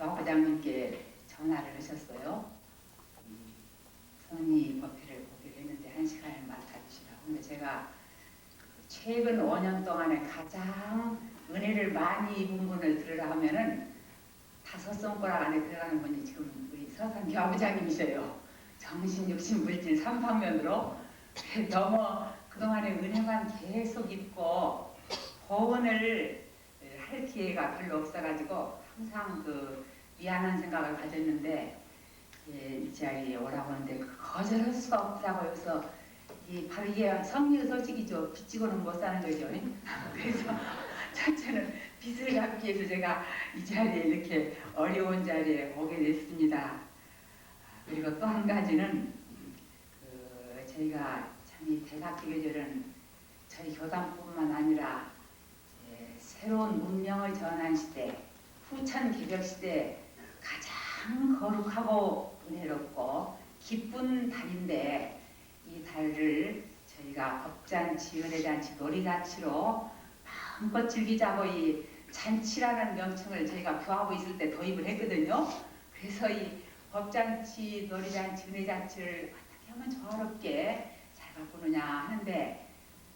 교화부장님께 전화를 하셨어요. 성리 법회를 보기로 했는데 1시간을 맡아주시라고. 근데 제가 최근 5년 동안에 가장 은혜를 많이 입은 분을 들으라 하면은 5손가락 안에 들어가는 분이 지금 우리 서산 교화부장님이세요. 정신, 육신, 물질 3방면으로 너무 그동안에 은혜만 계속 입고 보은을 할 기회가 별로 없어가지고 항상 그 미안한 생각을 가졌는데 이 자리에 오라고 하는데 거절할 수가 없더라고요. 그래서 바로 이게 성리의 소식이죠. 빚지고는 못 사는 거죠. 그래서 첫째는 빚을 갚기 위해서 제가 이 자리에 이렇게 어려운 자리에 오게 됐습니다. 그리고 또 한 가지는 저희가 참 이 대학교 계절은 저희 교단뿐만 아니라 새로운 문명의 전환 시대, 후천 개벽 시대 가장 거룩하고 은혜롭고 기쁜 달인데 이 달을 저희가 법잔치, 은혜잔치, 놀이잔치로 마음껏 즐기자고 이 잔치라는 명칭을 저희가 교하고 있을 때 도입을 했거든요. 그래서 이 법잔치, 놀이잔치, 은혜잔치를 어떻게 하면 조화롭게 잘 바꾸느냐 하는데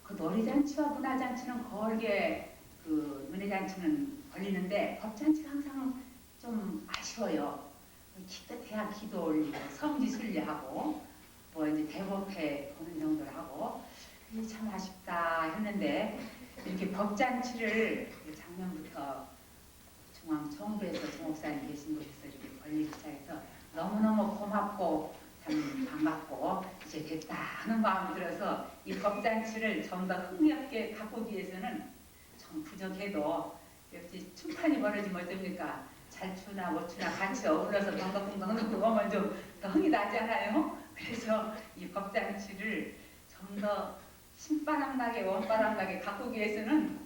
그 놀이잔치와 문화잔치는 거울게 그 은혜잔치는 걸리는데 법잔치가 항상 좀 아쉬워요. 기껏해야 기도 올리고 성지 순례하고 뭐 이제 대법회 보는 정도를 하고 이게 참 아쉽다 했는데 이렇게 법잔치를 작년부터 중앙정부에서 정목사님 계신 곳에서 이렇게 걸리기 시작해서 너무너무 고맙고 참 반갑고 이제 됐다 하는 마음이 들어서 이 법잔치를 좀 더 흥미롭게 가꾸기 위해서는 좀 부족해도 역시 춤판이 벌어지면 어쩝니까? 잘 추나 못 추나 같이 어울러서 덩덕덩덕 하면 좀 더 흥이 나잖아요. 그래서 이 법잔치를 좀 더 신바람나게 원바람나게 가꾸기 위해서는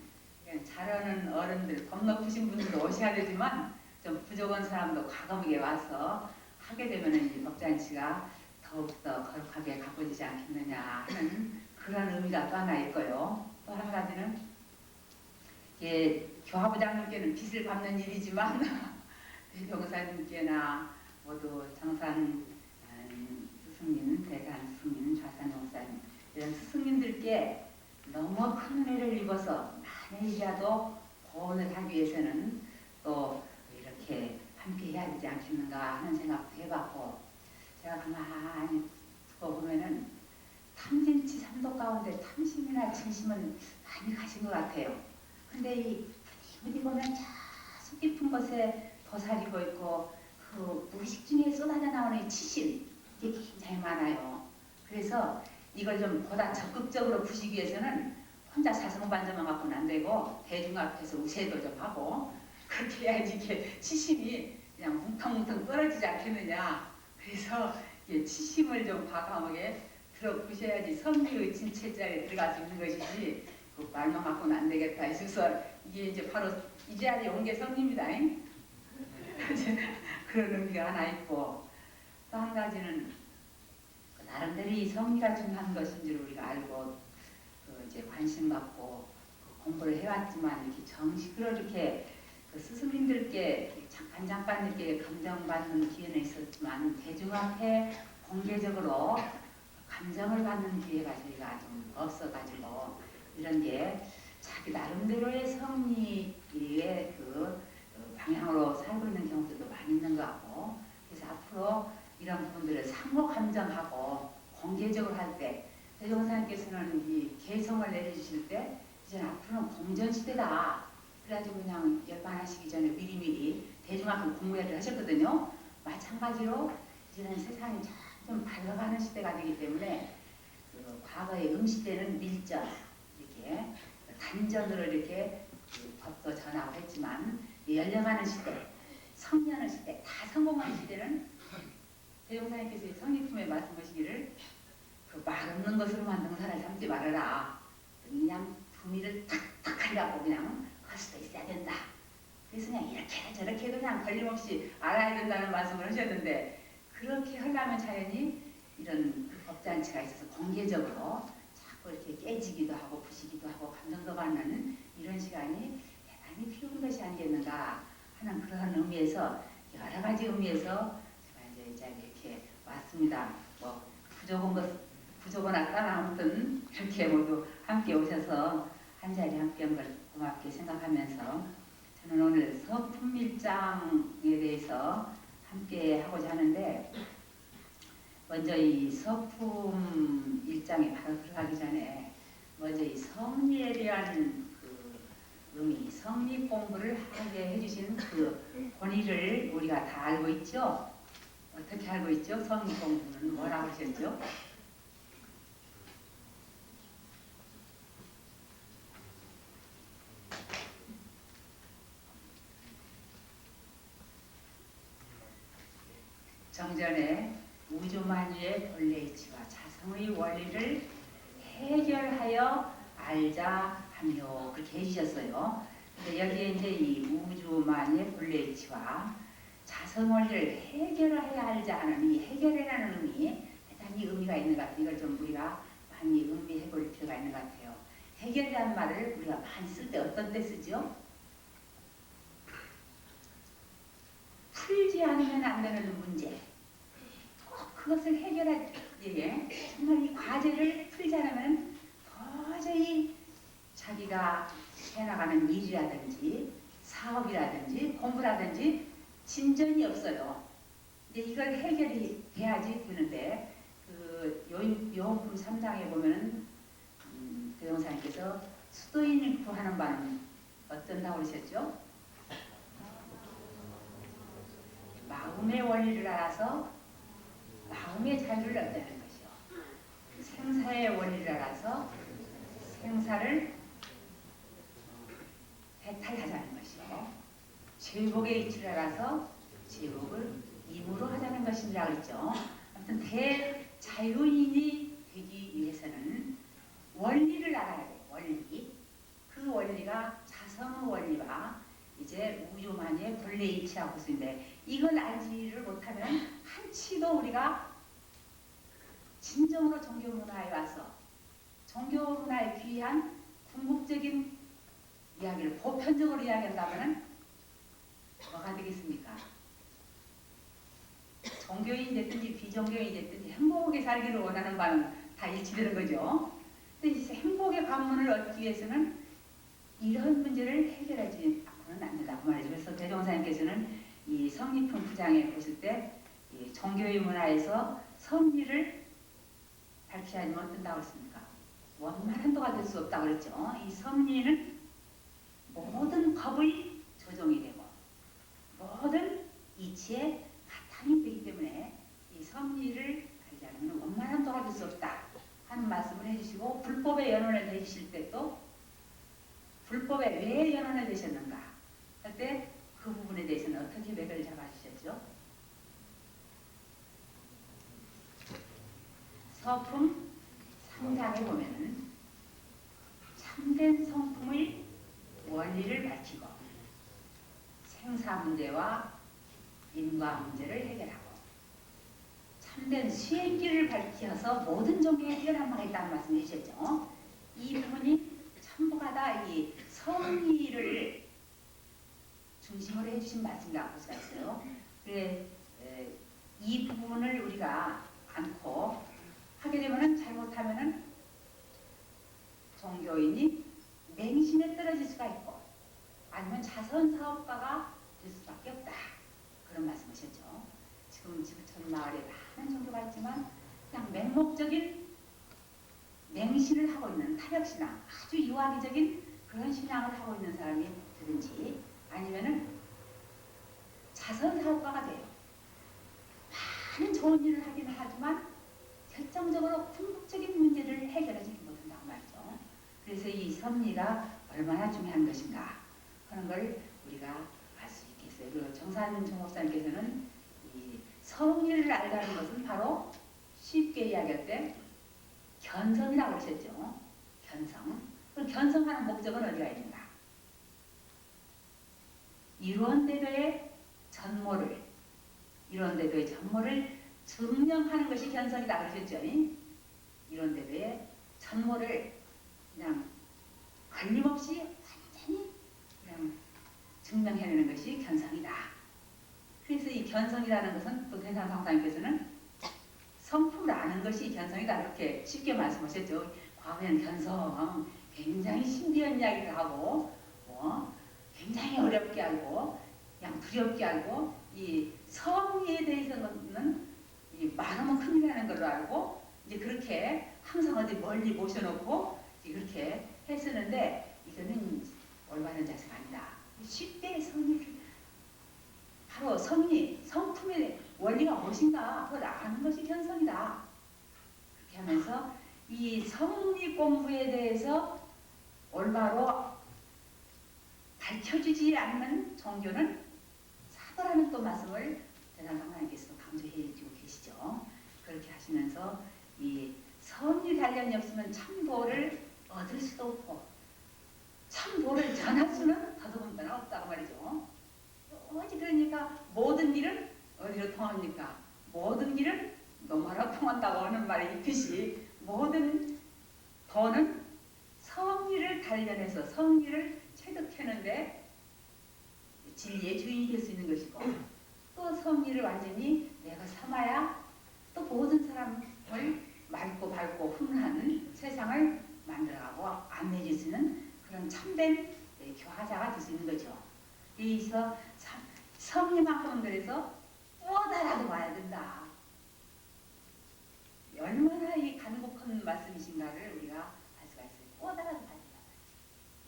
잘하는 어른들, 법 높으신 분들도 오셔야 되지만 좀 부족한 사람도 과감하게 와서 하게 되면 이 법잔치가 더욱더 거룩하게 가꿔지지 않겠느냐 하는 그런 의미가 또 하나 있고요. 또 한 가지는 교화부장님께는 빚을 갚는 일이지만 대병사님께나 모두 정산 스승님, 대산 스승님, 좌산 목사님 이런 스승님들께 너무 큰 은혜를 입어서 만일이라도 보온을 하기 위해서는 또 이렇게 함께 해야 되지 않겠는가 하는 생각도 해봤고 제가 가만히 듣고 보면은 탐진치 삼도 가운데 탐심이나 진심은 많이 가신 것 같아요. 근데 이 부디 보면 저 깊은 곳에 도사리고 있고 그 무의식 중에 쏟아져 나오는 치심 이게 굉장히 많아요. 그래서 이걸 좀 보다 적극적으로 푸시기 위해서는 혼자 사성반전만 갖고는 안 되고 대중 앞에서 우세도 좀 하고 그렇게 해야지 이렇게 치심이 그냥 뭉텅뭉텅 떨어지지 않겠느냐. 그래서 치심을 좀 과감하게 들어보셔야지 성리의 진체자에 들어갈 수 있는 것이지 그 말만 갖고는 안 되겠다 해서 이게 이제 바로 이 자리에 온 게 성리입니다. 그런 의미가 하나 있고 또 한 가지는 나름대로 이 성리가 중요한 것인 줄 우리가 알고 이제 관심 갖고 공부를 해왔지만 이렇게 정식으로 이렇게 그 스승님들께 잠깐 이렇게 감정받는 기회는 있었지만 대중 앞에 공개적으로 감정을 받는 기회가 저희가 좀 없어가지고 이런 게 자기 나름대로의 성리의 그 방향으로 살고 있는 경우들도 많이 있는 것 같고 그래서 앞으로 이런 부분들을 상호 감정하고 공개적으로 할 때 대종사님께서는 이 개성을 내려주실 때 이제 앞으로는 공전시대다. 그래가지고 그냥 열반하시기 전에 미리미리 대중 앞에 공부회를 하셨거든요. 마찬가지로 이제는 세상이 좀 밝아가는 시대가 되기 때문에 그 과거의 음시대는 밀전 이렇게 단전으로 이렇게 그 법도 전하고 했지만 열려가는 시대, 성년의 시대, 다 성공하는 시대는 대종사님께서 성리품에 말씀하시기를 그 말 없는 것으로만 능사를 삼지 말아라. 그냥 부미를 탁탁 하려고 그냥 할 수도 있어야 된다. 그래서 그냥 이렇게 저렇게 그냥 걸림없이 알아야 된다는 말씀을 하셨는데 그렇게 하려면 자연히 이런 법잔치가 있어서 공개적으로 자꾸 이렇게 깨지기도 하고 부시기도 하고 감정도 받는 이런 시간이 대단히 필요한 것이 아니겠는가 하는 그런 의미에서 여러 가지 의미에서 제가 이제 이 자리에 이렇게 왔습니다. 뭐 부족하거나 아무튼 이렇게 모두 함께 오셔서 한 자리에 함께 한 걸 고맙게 생각하면서 저는 오늘 서품 일장에 대해서 함께 하고자 하는데, 먼저 이 서품 일장에 바로 들어가기 전에 먼저 이 성리에 대한 그 의미, 성리 공부를 하게 해주신 그 권위를 우리가 다 알고 있죠? 어떻게 알고 있죠? 성리 공부는 뭐라고 하셨죠? 정전에 우주만유의 본래 이치와 자성의 원리를 해결하여 알자 하며 그렇게 해주셨어요. 근데 여기에 이제 이 우주만유의 본래 이치와 자성 원리를 해결해야 알자 하는 이 해결이라는 의미, 대단히 의미가 있는 것 같아요. 이걸 좀 우리가 많이 의미해 볼 필요가 있는 것 같아요. 해결이라는 말을 우리가 많이 쓸 때 어떤 때 쓰죠? 풀지 않으면 안 되는 문제, 꼭 그것을 해결할 때 정말 이 과제를 풀지 않으면 도저히 자기가 해나가는 일이라든지 사업이라든지 공부라든지 진전이 없어요. 근데 이걸 해결이 돼야지 되는데, 그 요원품 3장에 보면은 대종사님께서 수도인을 구하는 바는 어떤다고 그러셨죠? 마음의 원리를 알아서 마음의 자유를 얻는 것이요. 생사의 원리를 알아서 생사를 해탈하자는 것이요. 제복의 이치를 알아서 제복을 임으로 하자는 것이라 그랬죠. 아무튼 대자유인이 되기 위해서는 원리를 알아야 돼요. 원리. 그 원리가 자성의 원리와 이제 우주만의 본래 이치라고 쓰는데, 이걸 알지를 못하면 한치도 우리가 진정으로 종교문화에 와서 종교문화에 귀한 궁극적인 이야기를 보편적으로 이야기한다면 뭐가 되겠습니까? 종교인이 됐든지 비종교인이 됐든지 행복하게 살기를 원하는 바는 다 일치되는 거죠. 근데 이 행복의 관문을 얻기 위해서는 이런 문제를 해결하지 않고는 안 된다고 말이죠. 그래서 대종사님께서는 이 성리품 9장에 보실 때 이 종교의 문화에서 성리를 밝히지 않으면 어떤다고 했습니까? 원만한도가 될 수 없다고 그랬죠. 이 성리는 모든 법의 조정이 되고 모든 이치의 바탕이 되기 때문에 이 성리를 알지 않으면 원만한도가 될 수 없다 하는 말씀을 해주시고, 불법에 연원을 해주실 때도 불법에 왜 연원을 되셨는가 할 때 그 부분에 대해서는 어떻게 맥을 잡아주셨죠? 서품 3장에 보면은 참된 성품의 원리를 밝히고 생사 문제와 인과 문제를 해결하고 참된 수행길을 밝혀서 모든 종교의 해결함을 있다는 말씀을 해주셨죠. 이 부분이 전부가 다 이 성리를 중심으로 해주신 말씀이라고 볼 수가 있어요. 그래, 이 부분을 우리가 않고 하게 되면은, 잘못하면은 종교인이 맹신에 떨어질 수가 있고 아니면 자선 사업가가 될 수밖에 없다, 그런 말씀하셨죠. 지금 지구촌 마을에 많은 종교가 있지만 그냥 맹목적인 맹신을 하고 있는 타협신앙, 아주 유아기적인 그런 신앙을 하고 있는 사람이 되든지, 아니면은 자선 사업가가 돼요. 많은 좋은 일을 하긴 하지만 결정적으로 궁극적인 문제를 해결하지 못한다고 말이죠. 그래서 이 섭리가 얼마나 중요한 것인가 하는 걸 우리가 알 수 있겠어요. 그리고 정산 정목사님께서는 이 섭리를 알다는 것은 바로 쉽게 이야기할 때 견성이라고 하셨죠. 견성. 그럼 견성하는 목적은 어디가 있는가? 이론대로의 전모를 증명하는 것이 견성이다 그러셨죠. 이론대로의 전모를 그냥 걸림없이 완전히 그냥 증명해내는 것이 견성이다. 그래서 이 견성이라는 것은 또 대산상사님께서는 성품을 아는 것이 견성이다 그렇게 쉽게 말씀하셨죠. 과거에는 견성 굉장히 신비한 이야기를 하고 굉장히 어렵게 알고 그냥 두렵게 알고 이 성리에 대해서는 이 말하면 큰일 나는 걸로 알고 이제 그렇게 항상 어디 멀리 모셔놓고 그렇게 했었는데 이거는 올바른 자세가 아니다. 쉽게 성리를 바로 성품의 원리가 무엇인가 그걸 아는 것이 견성이다. 그렇게 하면서 이 성리 공부에 대해서 올바로 밝혀주지 않는 종교는 사도라는 또 말씀을 대단상사님께서 강조해 주고 계시죠. 그렇게 하시면서 이 성리 단련이 없으면 참도를 얻을 수도 없고 참도를 전할 수는 더더군다나 없다고 말이죠. 어찌 그러니까 모든 일은 어디로 통합니까? 모든 일은 너무나 통한다고 하는 말이 있듯이 모든 도는 성리를 단련해서 성리를 체득하는데 진리의 주인이 될 수 있는 것이고 또 성리를 완전히 내가 삼아야 또 모든 사람을 맑고 밝고 훈훈한 세상을 만들어가고 안내해 줄 수 있는 그런 참된 교화자가 될 수 있는 거죠. 여기서 성리만큼은 그래서 뻗어라도 와야 된다. 얼마나 이 간곡한 말씀이신가를 우리가 알 수가 있어요. 뻗어라도 와야 된다.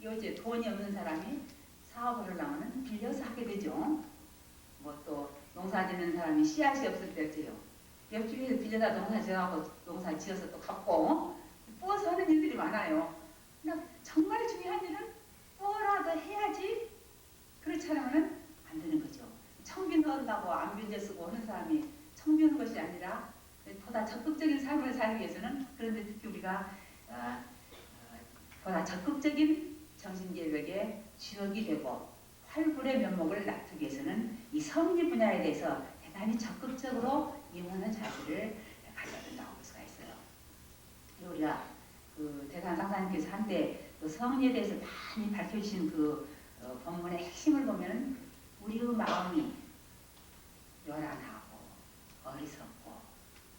요새 돈이 없는 사람이 사업을 하려면 빌려서 하게 되죠. 뭐 또 농사 짓는 사람이 씨앗이 없을 때 어때요? 옆집에서 빌려다 농사 지어서 농사 지어서 또 갚고 뿌어서 하는 일들이 많아요. 그러나 정말 중요한 일은 뿌어라도 해야지. 그렇지 않으면 안 되는 거죠. 청비 넣는다고 안변제 쓰고 하는 사람이 청비하는 것이 아니라 보다 적극적인 삶을 살기 위해서는 그런데 특히 우리가 보다 적극적인 정신개혁의 주역이 되고 활불의 면목을 나타내기 위해서는 이 성리 분야에 대해서 대단히 적극적으로 임하는 자세를 가져야 된다고 볼 수가 있어요. 우리가 그 대산상사님께서 한때 그 성리에 대해서 많이 밝혀주신 그 본문의 핵심을 보면 우리의 마음이 요란하고 어리석고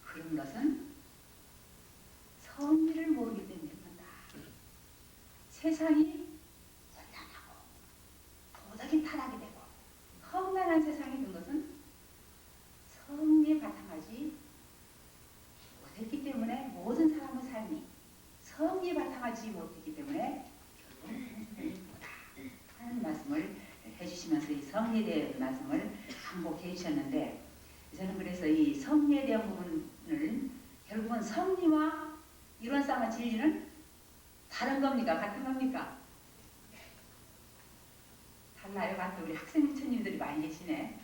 그런 것은 성리를 모르기 때문에 그런다. 세상이 혼란하고 도덕이 타락이 되고 험난한 세상이 된 것은 성리에 바탕하지 못했기 때문에 모든 사람의 삶이 성리에 바탕하지 못했기 때문에 결국은 못다 하는 말씀을 해주시면서 이 성리에 대한 말씀을 반복해 주셨는데 저는 그래서 이 성리에 대한 부분을 결국은 성리와 이론상의 진리는 다른 겁니까? 같은 겁니까? 달라요? 같은 우리 학생 부처님들이 많이 계시네.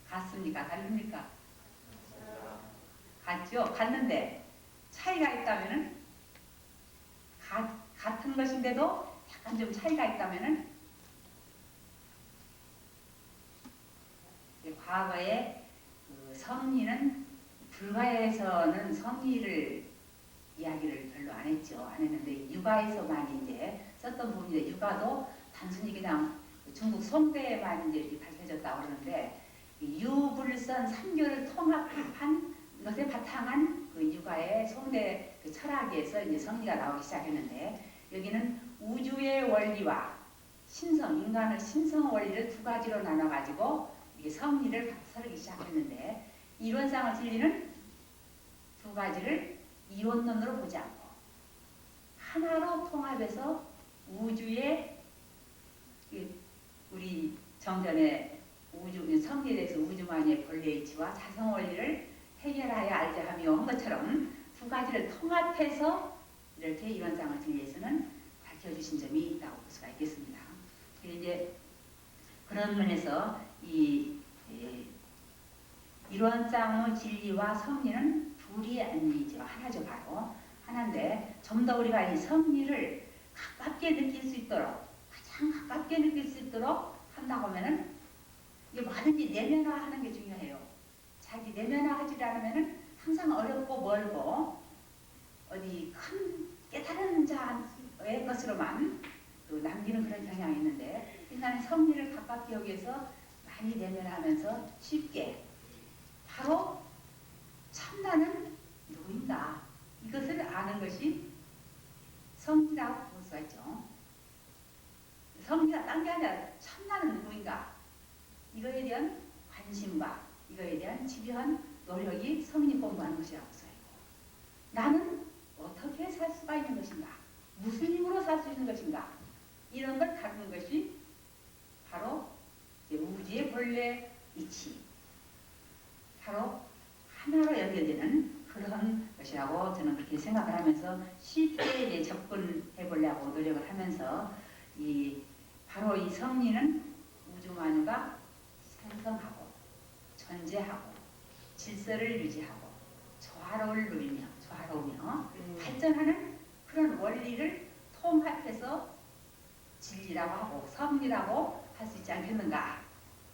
같습니까? 다릅니까? 같죠? 같는데 차이가 있다면은 같은 것인데도 약간 좀 차이가 있다면은 과거에 그 성리는 불가에서는 성리를 이야기를 별로 안 했죠. 안 했는데 유가에서만 이제 썼던 부분인데 유가도 단순히 그냥 중국 송대에만 이제 이렇게 밝혀졌다고 그러는데 유불선 삼교를 통합한 것에 바탕한 그 유가의 송대 그 철학에서 이제 성리가 나오기 시작했는데 여기는 우주의 원리와 신성, 인간의 신성 원리를 두 가지로 나눠가지고 이게 성리를 설하기 시작했는데 이론상의 진리는 두 가지를 이원론으로 보지 않고 하나로 통합해서 우주의 우리 정전의 우주 성리에 대해서 우주만의 본래 이치와 자성 원리를 해결하여 알자 하며 한 것처럼 두 가지를 통합해서 이렇게 이론상의 진리에서는 밝혀주신 점이 있다고 볼 수가 있겠습니다. 이제 그런 면에서 이 이론상의 진리와 성리는 둘이 아니죠. 하나죠. 바로 하나인데 좀 더 우리가 이 성리를 가깝게 느낄 수 있도록 가장 가깝게 느낄 수 있도록 한다고 하면은 이게 뭐든지 내면화하는 게 중요해요. 자기 내면화하지 않으면은 항상 어렵고 멀고 어디 큰 깨달은 자의 것으로만 남기는 그런 경향이 있는데 인간은 성리를 가깝게 여기서 많이 내면하면서 쉽게 이거에 대한 관심과 이거에 대한 집요한 노력이 성리 공부하는 것이라고 써있고, 나는 어떻게 살 수가 있는 것인가, 무슨 힘으로 살 수 있는 것인가, 이런 걸 갖는 것이 바로 이제 우주의 본래 이치, 바로 하나로 연결되는 그런 것이라고 저는 그렇게 생각을 하면서 쉽게 접근해 보려고 노력을 하면서 바로 이 성리는 우주 만유가 생성하고 존재하고 질서를 유지하고 조화로우며 발전하는 그런 원리를 통합해서 진리라고 하고 성리라고 할 수 있지 않겠는가,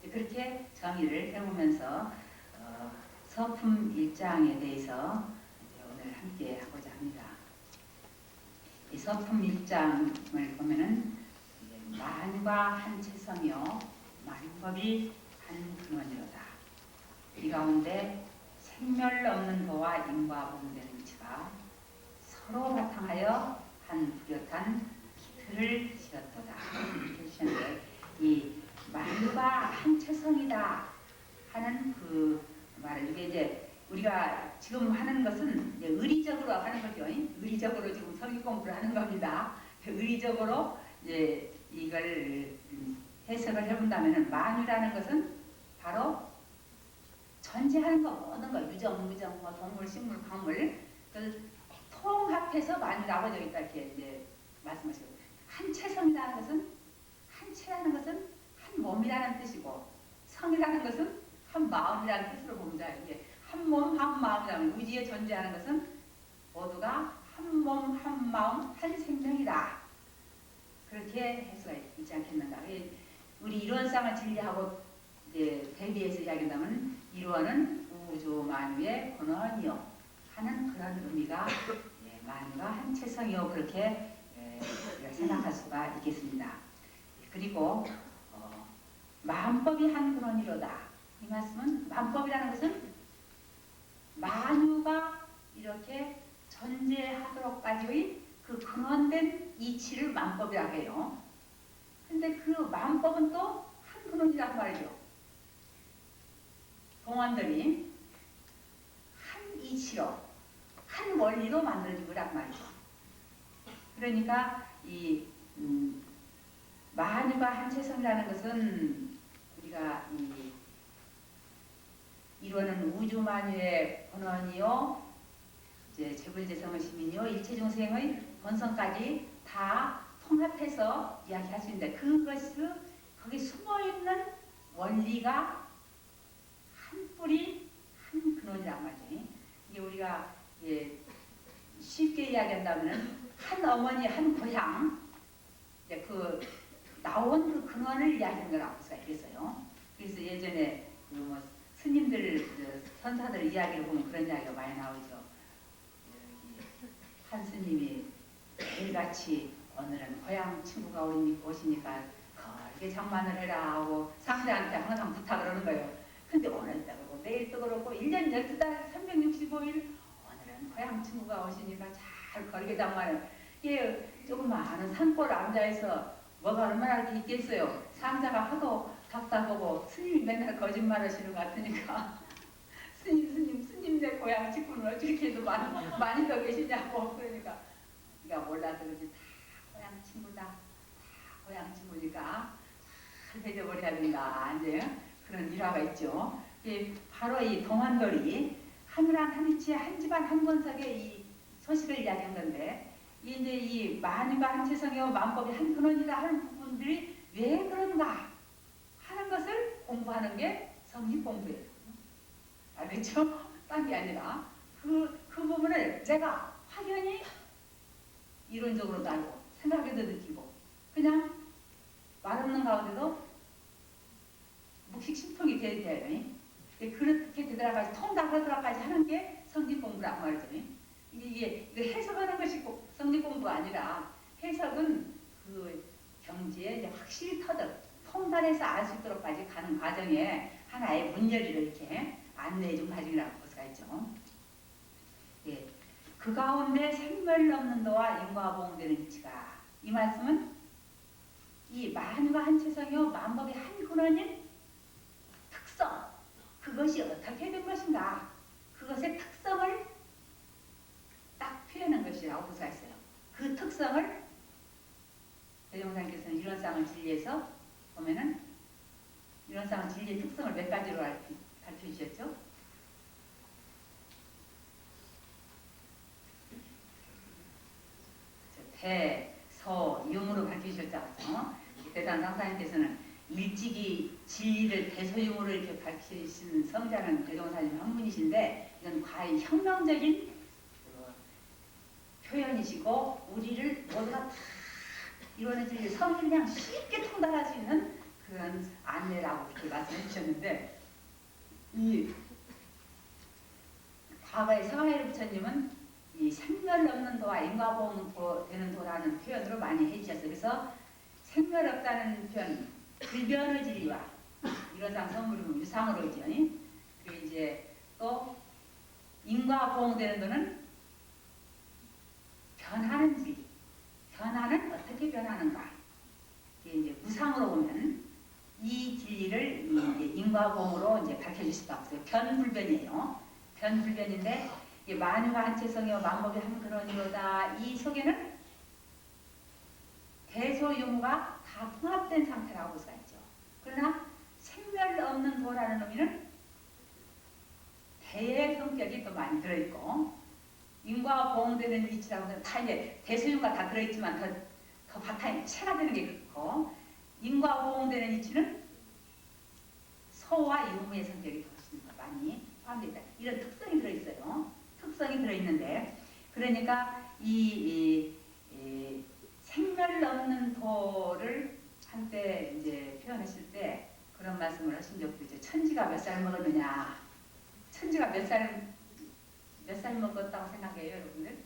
그렇게 정의를 해보면서 서품 1장에 대해서 오늘 함께 하고자 합니다. 이 서품 1장을 보면은 만유가 한 체성이요 만법이 한 근원이로다. 이 가운데 생멸 없는 도와 인과 봉되는 이치가 서로 바탕하여 한 뚜렷한 기틀을 지었도다. 이렇게 주셨는데, 이 만유가 한 체성이다 하는 그 말을, 이게 이제 우리가 지금 하는 것은 이제 의리적으로 하는 거죠. 의리적으로 지금 성의 공부를 하는 겁니다. 의리적으로 이제 이걸 해석을 해본다면은 만유라는 것은 바로 전제하는 거, 모든 거, 유정, 무정, 뭐 동물, 식물, 광물, 그 통합해서 만유라고 저기 딱 이렇게 이제 말씀하시고, 한 체성이라는 것은, 한 체라는 것은 한 몸이라는 뜻이고, 성이라는 것은 한 마음이라는 뜻으로 봅니다. 이게 한 몸, 한 마음이라는, 우주에 존재하는 것은 모두가 한 몸, 한 마음, 한 생명이다. 그렇게 할 수가 있지 않겠는가. 우리 이론상을 진리하고 이제 대비해서 이야기한다면, 이론은 우주 만유의 근원이요 하는 그런 의미가, 만유가 한 체성이요, 그렇게 우리가 생각할 수가 있겠습니다. 그리고 만법이 한 근원이로다. 이 말씀은, 만법이라는 것은 만유가 이렇게 존재하도록까지의 그 근원된 이치를 만법이라고 해요. 근데 그 만법은 또 한 근원이란 말이죠. 동원들이 한 이치로, 한 원리로 만들어진 거란 말이죠. 그러니까 이 만유가 한 체성이라는 것은, 우리가 이루어는 우주 만유의 본원이요, 이제 재불재성의 시민이요, 일체 중생의 본성까지 다 통합해서 이야기할 수 있는데, 그것을 거기 숨어 있는 원리가 한 뿌리 한 근원이란 말이죠. 이게 우리가 쉽게 이야기한다면 한 어머니 한 고향, 이제 그 나온 그 근원을 이야기하는 거라고 있겠어요. 그래서 예전에 뭐 스님들, 선사들 이야기를 보면 그런 이야기가 많이 나오죠. 한 스님이 매일같이 오늘은 고향 친구가 오시니까 거하게 장만을 해라 하고 상대한테 항상 부탁을 하는 거예요. 근데 오늘도 그렇고 내일도 그렇고 1년 12달 365일 오늘은 고향 친구가 오시니까 잘 거리게 장만을. 이게 조그마한 산골 앉아있어 뭐가 얼마나 이렇게 있겠어요. 상자가 하도 답답하고 스님이 맨날 거짓말 하시는 것 같으니까 스님 내 고향 친구는 어찌렇게도 많이 더 계시냐고. 그러니까 네가 몰라서 그렇지 다 고향 친구다. 다 고향 친구니까 잘 해줘버려야 된다. 이제 그런 일화가 있죠. 바로 이 동안돌이 하늘한 한이치의 한 집안 한 권석의 이 소식을 이야기한 건데, 이제 이 만유가 한 체성이요 만법이 한 근원이다 하는 부분들이 왜 그런가 하는 것을 공부하는 게 성리 공부예요. 알겠죠? 딴 게 아니라 그 부분을 내가 확연히 이론적으로도 알고 생각에도 느끼고 그냥 말 없는 가운데도 묵식심통이 돼요. 그렇게 되더라까지 통달하더라까지 하는 게 성리 공부란 말이죠. 이게 해석하는 것이 성리 공부가 아니라, 해석은 그 경지에 이제 확실히 통달해서 알 수 있도록까지 가는 과정에 하나의 문열이를 이렇게 안내해 준 과정이라고 볼 수가 있죠. 그 가운데 생멸 없는 도와 인과보응되는 이치가, 이 말씀은 이 만유가 한 체성이요 만법이 한 근원인 그것이 어떻게 된 것인가, 그것의 특성을 딱 표현한 것이라고 볼 수가 있어요. 그 특성을 대종사님께서는 이론상을 진리에서 보면은 이론상을 진리의 특성을 몇 가지로 밝혀주셨죠? 대, 서, 융으로 밝히셨잖아요. 대단 상사님께서는 일찍이 진리를 대소융으로 이렇게 밝히신 성자는 대종사님 한 분이신데, 이건 과연 혁명적인 표현이시고 우리를 모두가 다 이론의 진리, 성을 그냥 쉽게 통달할 수 있는 그런 안내라고 그렇게 말씀해 주셨는데, 이 과거의 서하일 부처님은 이 생멸 없는 도와 인과보험 되는 도라는 표현으로 많이 해주셨어요. 그래서 생멸 없다는 표현, 불변의 진리와 이론상 성물은 유상으로 있죠. 그리고 이제 또 인과보험 되는 도는 변하는 진리, 변화는 어떻게 변하는가? 이게 이제 무상으로 보면 이 진리를 이제 인과보험으로 이제 밝혀주셨다고 했어요. 변불변이에요. 변불변인데 만유가 한체성이요 만법이 한근원이로다. 이 속에는 대소유무가 다 통합된 상태라고 볼 수가 있죠. 그러나 생멸 없는 도라는 의미는 대의 성격이 또 많이 들어있고, 인과 보응되는 위치라고 해서 다 이제 대소유가 다 들어있지만 더 바탕에 체가 되는 게 그렇고, 인과 보응되는 위치는 소와 유무의 성격이 더 많이 포함되어 있다. 이런 특성이 들어있어요. 특성이 들어있는데, 그러니까 이 생멸 없는 도를 한때 이제 표현했을 때 그런 말씀을 하신 적도 있죠. 천지가 몇 살 먹었느냐. 천지가 몇 살 먹었다고 생각해요, 여러분들?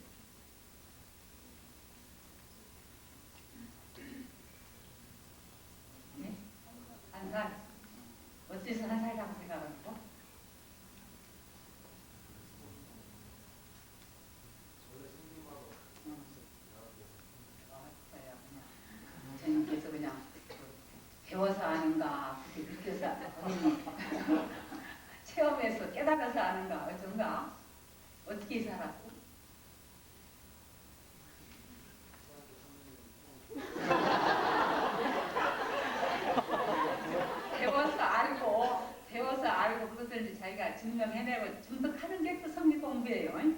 네? 한 살? 어째서 한 살이라고 생각하고? 저는 그래서 그냥 배워서 아는가, 그렇게 느껴서 체험해서 깨달아서 아는가, 어쩐가, 어떻게 살았고? 배워서 알고 그것을 이제 자기가 증명해내고 습득하는 게 또 성리 공부예요.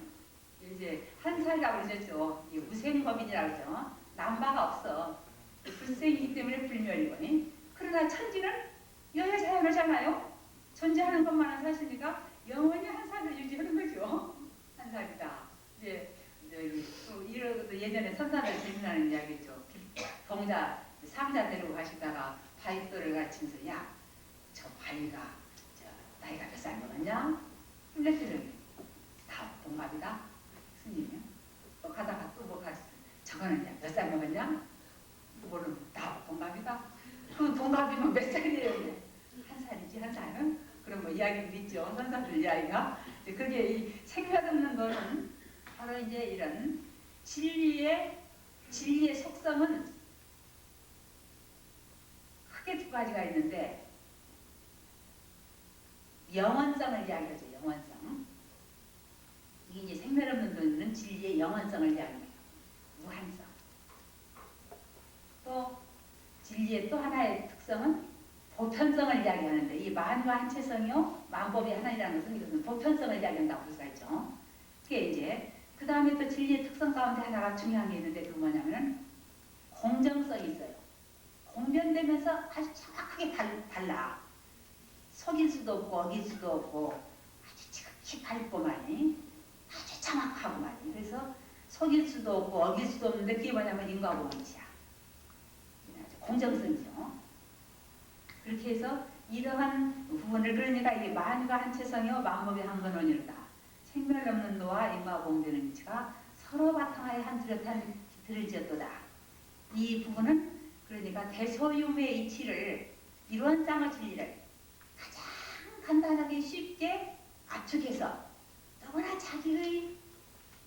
이제 한 살이라고 그러셨죠. 우생법인이라고 그러죠. 남바가 없어. 불생이기 때문에 불멸이고. 그러나 천지는 여여자연하잖아요. 존재하는 것만은 사실이니까 영원히 한 살을 유지하는 거죠. 한 살이다. 이제 예전에 선사들 재미나는 이야기죠. 동자 상자 데리고 가시다가 바위돌을 가르치면서, 야, 저 바위가 나이가 몇 살 먹었냐? 플래트를 다 동갑이다. 스님이요. 또 가다가 또 뭐 가르쳐. 저거는 몇 살 먹었냐? 그거는 다 동갑이다. 그 동갑이면 몇 살이에요? 한 살이지, 한 살은? 그런 뭐 이야기도 있죠. 선사들 이야기가. 그게 이 생멸 없는 거는 바로 이제 이런 진리의 속성은 크게 두 가지가 있는데, 영원성을 이야기하죠. 영원성. 이게 이제 생멸 없는 도는 진리의 영원성을 이야기해요. 무한성. 또 진리의 또 하나의 특성은 보편성을 이야기하는데, 이 만과 한체성이요 만법이 하나이라는 것은 이것은 보편성을 이야기한다고 볼 수가 있죠. 그게 이제 그 다음에 또 진리의 특성 가운데 하나가 중요한 게 있는데, 그건 뭐냐면은 공정성이 있어요. 공변되면서 아주 정확하게 달라. 속일 수도 없고 어길 수도 없고 아주 지극히 밝고만이 아주 정확하고만이. 그래서 속일 수도 없고 어길 수도 없는데 그게 뭐냐면 인과보이치야. 공정성이죠. 그렇게 해서 이러한 부분을, 그러니까 이게 만과 한체성이요 만법이 한근원이로다. 생멸 없는 도와 인과보응되는 위치가 서로 바탕하에 한 뚜렷한 기틀을 지었도다. 이 부분은 그러니까 대소유무의 이치를, 이론상의 진리를 가장 간단하게 쉽게 압축해서 너무나 자기의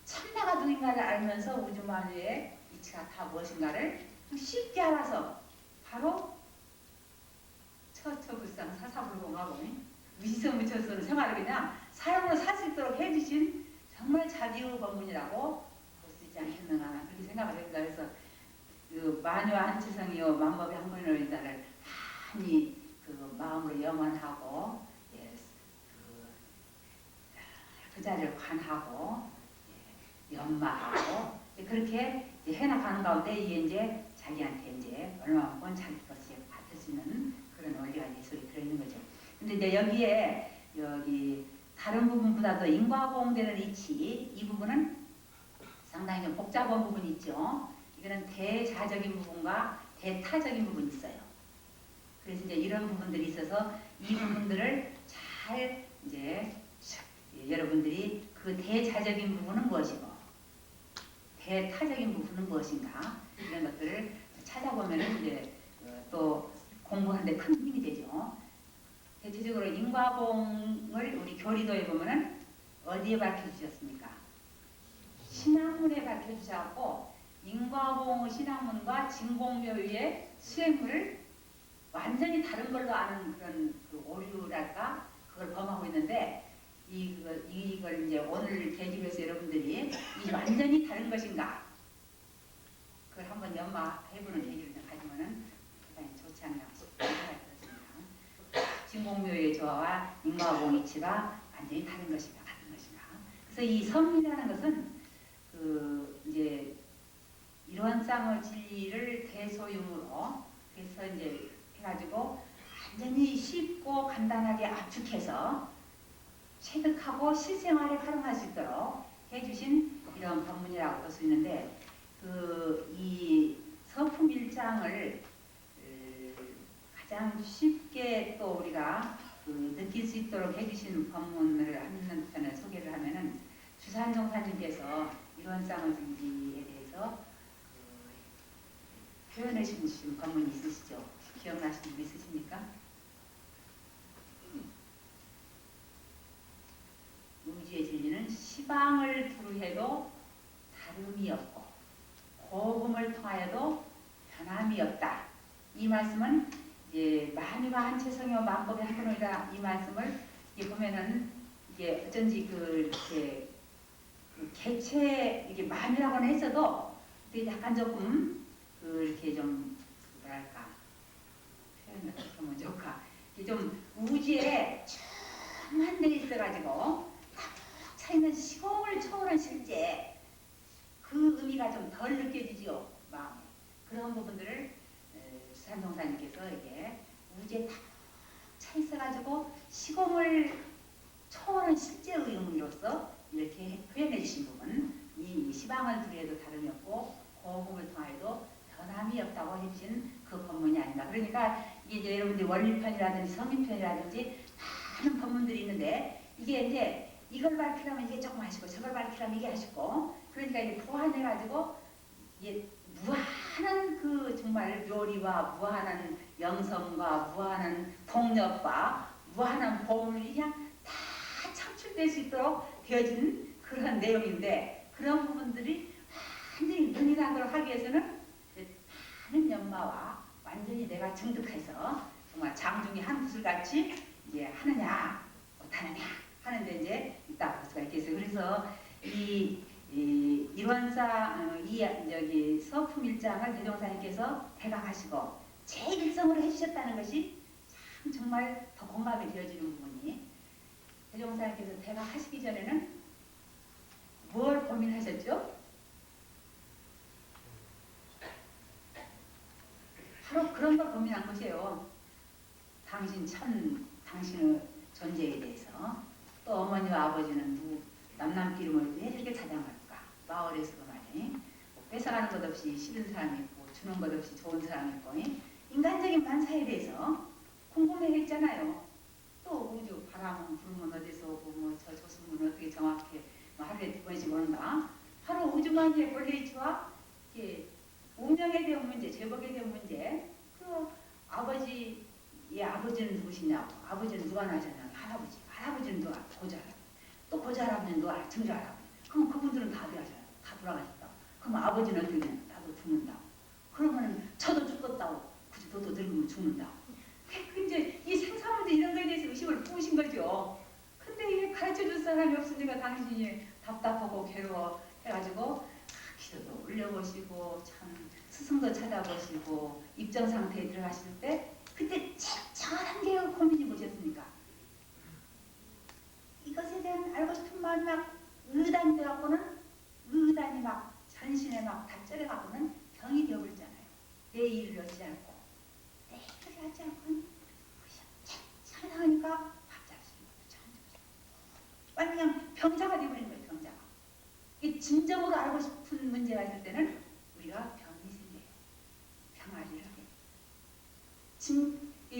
참나가 누군가를 알면서 우주만유의 이치가 다 무엇인가를 쉽게 알아서 바로 처처불상 사사불공하고 무지성 묻혀서는 생활을 그냥 사용으로 살 수 있도록 해주신 정말 자비의 법문이라고 볼 수 있지 않겠는가 그렇게 생각을 합니다. 그래서 그 마녀와 한치성이요 만법의 한문을 인자를 많이 그 마음으로 염원하고 예, 그 자리를 관하고 예, 연마하고 예, 그렇게 이제 해나가는 가운데 이제 자기한테 이제 얼마만큼 자기 것이 받을 수 있는 그런 원리가 예술이 들어있는 거죠. 근데 이제 여기에 여기 다른 부분보다도 인과보응되는 이치 이 부분은 상당히 좀 복잡한 부분이 있죠. 이거는 대자적인 부분과 대타적인 부분이 있어요. 그래서 이제 이런 부분들이 있어서 이 부분들을 잘 이제 여러분들이 그 대자적인 부분은 무엇이고 대타적인 부분은 무엇인가 이런 것들을 찾아보면은 이제 또 공부하는데 큰 힘이 되죠. 대체적으로 인과봉을 우리 교리도에 보면은 어디에 밝혀주셨습니까? 신학문에 밝혀주셔갖고 인과봉의 신학문과 진공묘의 수행물을 완전히 다른 걸로 아는 그런 그 오류랄까 그걸 범하고 있는데 이걸 이제 오늘 계기로 해서 여러분들이 이 완전히 다른 것인가 그걸 한번 연마해보는 계기를 가지면은 대단히 좋지 않나 생각이 들었습니다. 진공묘의 저와 인과봉 이치가 완전히 다른 것인가 같은 것인가. 그래서 이 선이라는 것은 그 이제 이론상의 진리를 대소용으로 그래서 이제 해가지고 완전히 쉽고 간단하게 압축해서 체득하고 실생활에 활용할 수 있도록 해주신 이런 법문이라고 볼 수 있는데 그 이 서품 1장을 가장 쉽게 또 우리가 그 느낄 수 있도록 해주신 법문을 하는 편을 소개를 하면은 주산종사님께서 이론상의 진리에 대해서 표현해 주신 법문이 있으시죠? 기억나시는 분 있으십니까? 우주의 진리는 시방을 두루해도 다름이 없고 고금을 통하여도 변함이 없다. 이 말씀은 이제 만유가 한체성이요 만법의 한분이다. 이 말씀을 이게 보면은 이게 어쩐지 이렇게 그 개체 이게 만유라고는 했어도 약간 조금 이렇게 좀 뭐랄까 표현을 어떻게 하면 좋을까? 이게 좀 우주에 한 데 있어가지고 탁 차있는 시공을 초월한 실제 그 의미가 좀 덜 느껴지지요 마음에 그런 부분들을 주산동사님께서 이게 우주에 탁 차 있어가지고 시공을 초월한 실제의 의미로서 이렇게 표현해 주신 부분 이 시방을 두루해도 다름이 없고 고금을 통하여도 변함이 없다고 해주신 그 법문이 아닌가. 그러니까 이게 이제 여러분들 원리편이라든지 성리편이라든지 많은 법문들이 있는데 이게 이제 이걸 밝히려면 이게 조금 하시고 저걸 밝히려면 이게 하시고 그러니까 이게 보완해가지고 이게 무한한 그 정말 요리와 무한한 영성과 무한한 동력과 무한한 보물이 그냥 다 창출될 수 있도록 되어진 그런 내용인데 그런 부분들이 완전히 능이하도록 하기 위해서는 많은 연마와 완전히 내가 증득해서 정말 장중이 한 구슬같이 이제 하느냐 못하느냐 하는데 이제 있다고 볼 수가 있겠어요. 그래서 이 일원상 이 저기 서품 1장을 대종사님께서 대강하시고 제1성으로 해주셨다는 것이 참 정말 더 공감이 되어지는 부분이 대종사님께서 대강하시기 전에는 뭘 고민하셨죠? 바로 그런 걸 고민한 것이에요. 당신의 존재에 대해서 또 어머니와 아버지는 누구 남남끼리를 왜 이렇게 찾아갈까? 마을에서도 말이야. 뭐 뺏어가는 것 없이 싫은 사람이 있고 주는 것 없이 좋은 사람이 있고 인간적인 만사에 대해서 궁금해했잖아요. 또 우주 바람은 불은 어디서 오고 뭐 저 조승은 어떻게 정확히 뭐 하루에 2번씩 오는가? 바로 우주만의 본래이치와 운명에 대한 문제, 제복에 대한 문제. 그 아버지는 누구시냐고. 아버지는 누가 낳으셨냐고. 할아버지. 할아버지는 누가? 고자할아버지. 또 고자할아버지는 누가? 증조할아버지. 그럼 그분들은 다 어디가셔요? 다 돌아가셨다고. 그럼 아버지는 어떻게 되냐? 나도 죽는다고. 그러면 저도 죽겠다고. 굳이 너도 늙으면 죽는다고. 이제 이 생사문제 이런 거에 대해서 의식을 부으신 계신 거죠. 근데 이게 가르쳐줄 사람이 없으니까 당신이 답답하고 괴로워 해가지고 기도도 올려보시고 참 스승도 찾아보시고 입정 상태에 들어가실 때 그때 처한 게 고민이 뭐셨습니까? 이것에 대한 알고 싶은 마음이 막 의단이 돼갖고는 의단이 막 전신에 막 다쩔어갖고는 병이 되어버리잖아요. 내 일을 하지 않고 내 일을 하지 않고는 참상하니까 빨리 그냥 병자가 되어버리는 거예요. 병자가. 이 진정으로 알고 싶은 문제가 있을 때는 우리가 병이 생겨요. 병아리를 하게.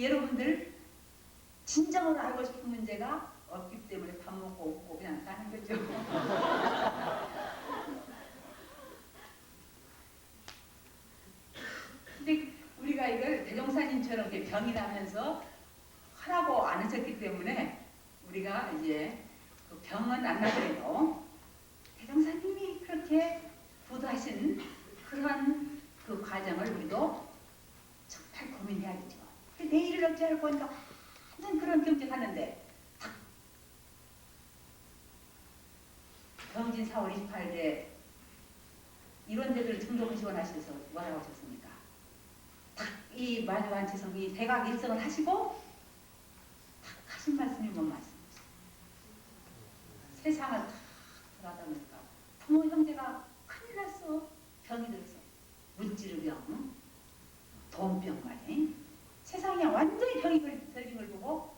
여러분들 진정으로 알고 싶은 문제가 없기 때문에 밥 먹고 없고 그냥 사는 거죠. 근데 우리가 이걸 대종사님처럼 이렇게 병이 나면서 하라고 안 하셨기 때문에 우리가 이제 그 병은 안 나더라도 대종사님이 그렇게 부도하신 그런 그 과정을 우리도 정말 고민해야겠죠. 내일을 어찌할 거니까 완전 그런 경쟁하는데 경진 4월 28일에 이런 데들 등록하시고 나셔서 뭐라고 하셨습니까? 딱 이 마주한치성 이 대각 일성을 하시고 딱 하신 말씀이 뭔 말씀이죠? 세상을 다 돌아다 보니까 부모 형제가 큰일 났어. 병이 들어서 문지르병, 돈병 말이야. 세상에 완전히 병이 걸린 걸 보고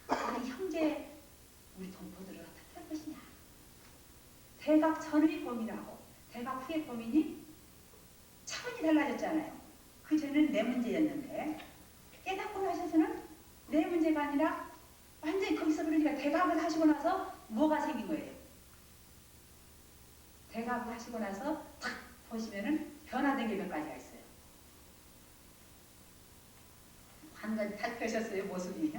우리 형제 우리 동포들을 어떻게 할 것이냐. 대각 전의 고민하고 대각 후의 고민이 차원이 달라졌잖아요. 그 전에는 내 문제였는데 깨닫고 나셔서는 내 문제가 아니라 완전히 거기서 그러니까 대각을 하시고 나서 뭐가 생긴 거예요? 대각을 하시고 나서 탁 보시면은 변화된 게 몇 가지가 있어요. 한 가지 다 펴셨어요, 모습이.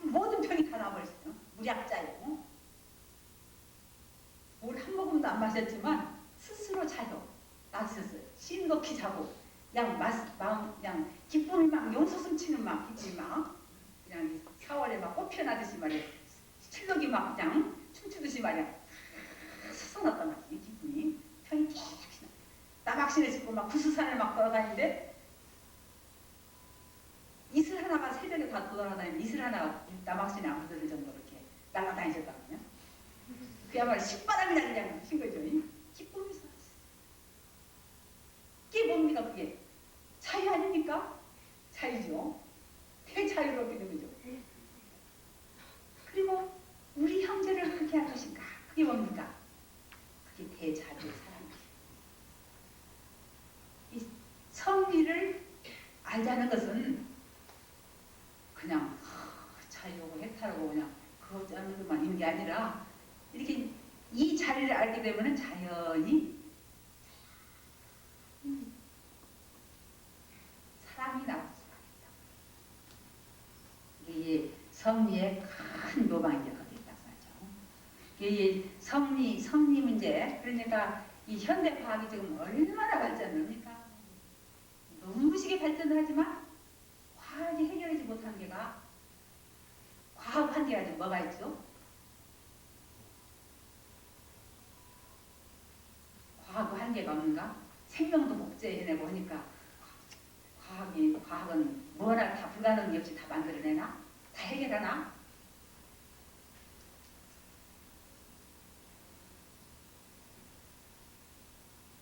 모든 병이 다 나버렸어요. 무약자예요. 물 한 모금도 안 마셨지만 스스로 자요. 놔두셨어요. 심놓기 자고 그냥 마음 그냥 기쁨이 막 용솟음 치는 막 기쁨이 막 그냥 4월에 막 꽃 피어나듯이 말이야. 실록이 막 그냥 춤추듯이 말이야. 솟아났단 말이야. 기쁨이 편이 쫙 나박신을 짚고 막 구수산을 막 돌아다니는데 이슬 하나가 새벽에 다 돌아다니는 이슬 하나가 나박신에 안 묻을 정도로 이렇게 날아다니셨다거든요. 그야말로 신바람이 나는 신 거죠. 기쁨이 솟았어요. 이게 뭡니까 그게? 자유 아닙니까? 자유죠. 대자유롭게 된 거죠. 그리고 우리 형제를 그렇게 할 것인가? 그게 뭡니까? 그게 대자유의 사랑이에요. 이 성리를 알자는 것은 그냥 자유하고 해탈하고 그냥 그것 하는 것만 있는 게 아니라 이렇게 이 자리를 알게 되면 자연히 사랑이 나올 수가 있다. 이게 성리의 큰 묘방이 거기 있다고 하죠. 이게 성리 문제, 그러니까 이 현대 과학이 지금 얼마나 발전을 합니까? 눈부시게 발전을 하지만 과학이 해결하지 못한 게가 과학 한계가 좀 뭐가 있죠? 과학 한계가 없는가? 생명도 복제해내고 하니까 과학은 뭐나 다 불가능이 없이 다 만들어내나? 다 해결하나?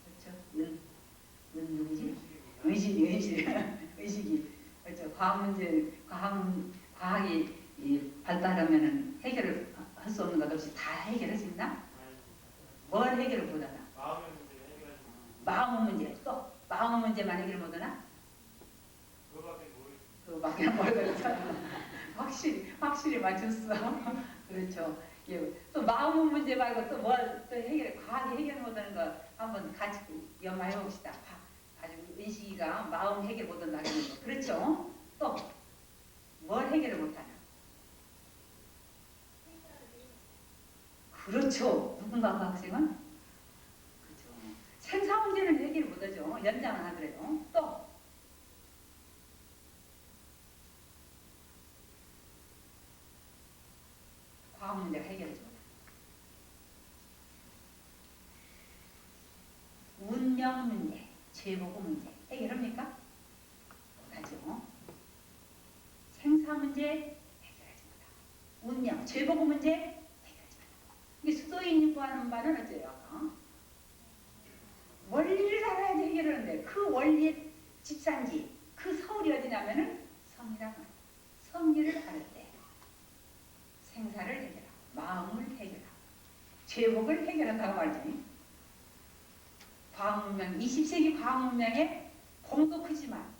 그렇죠? 누구지? 의식이. 그렇죠? 과학이 발달하면은 해결을 할 수 없는 것 없이 다 해결할 수 있나? 뭘 해결을 못하나? 마음의 문제. 또 마음의 문제만 해결 못하나? 그거밖에 모르겠어. 확실히 맞췄어. 그렇죠. 예. 또 마음의 문제 말고 또 뭘 또 과학이 해결 못하는 거 한번 같이 연마해 봅시다. 아주 의식이가 마음 해결 못한다는 거. 그렇죠? 또 뭘 해결을 못하나? 그렇죠. 누군가 그 학생은? 그렇죠. 생사 문제는 해결 못하죠. 연장은 하더라도. 또 죄보고 문제 해결합니까? 못하죠. 생사 문제 해결하지 못하고 운명, 죄보고 문제 해결하지 못하고 이게 수도인이 구하는 바는 어째요? 원리를 알아야지 해결하는데 그 원리의 집산지 그 서울이 어디냐면은 성이라고 합니다. 성리를 알을 때 생사를 해결하고 마음을 해결하고 죄복을 해결한다고 말이지. 과학문명 20세기 과학문명의 공도 크지만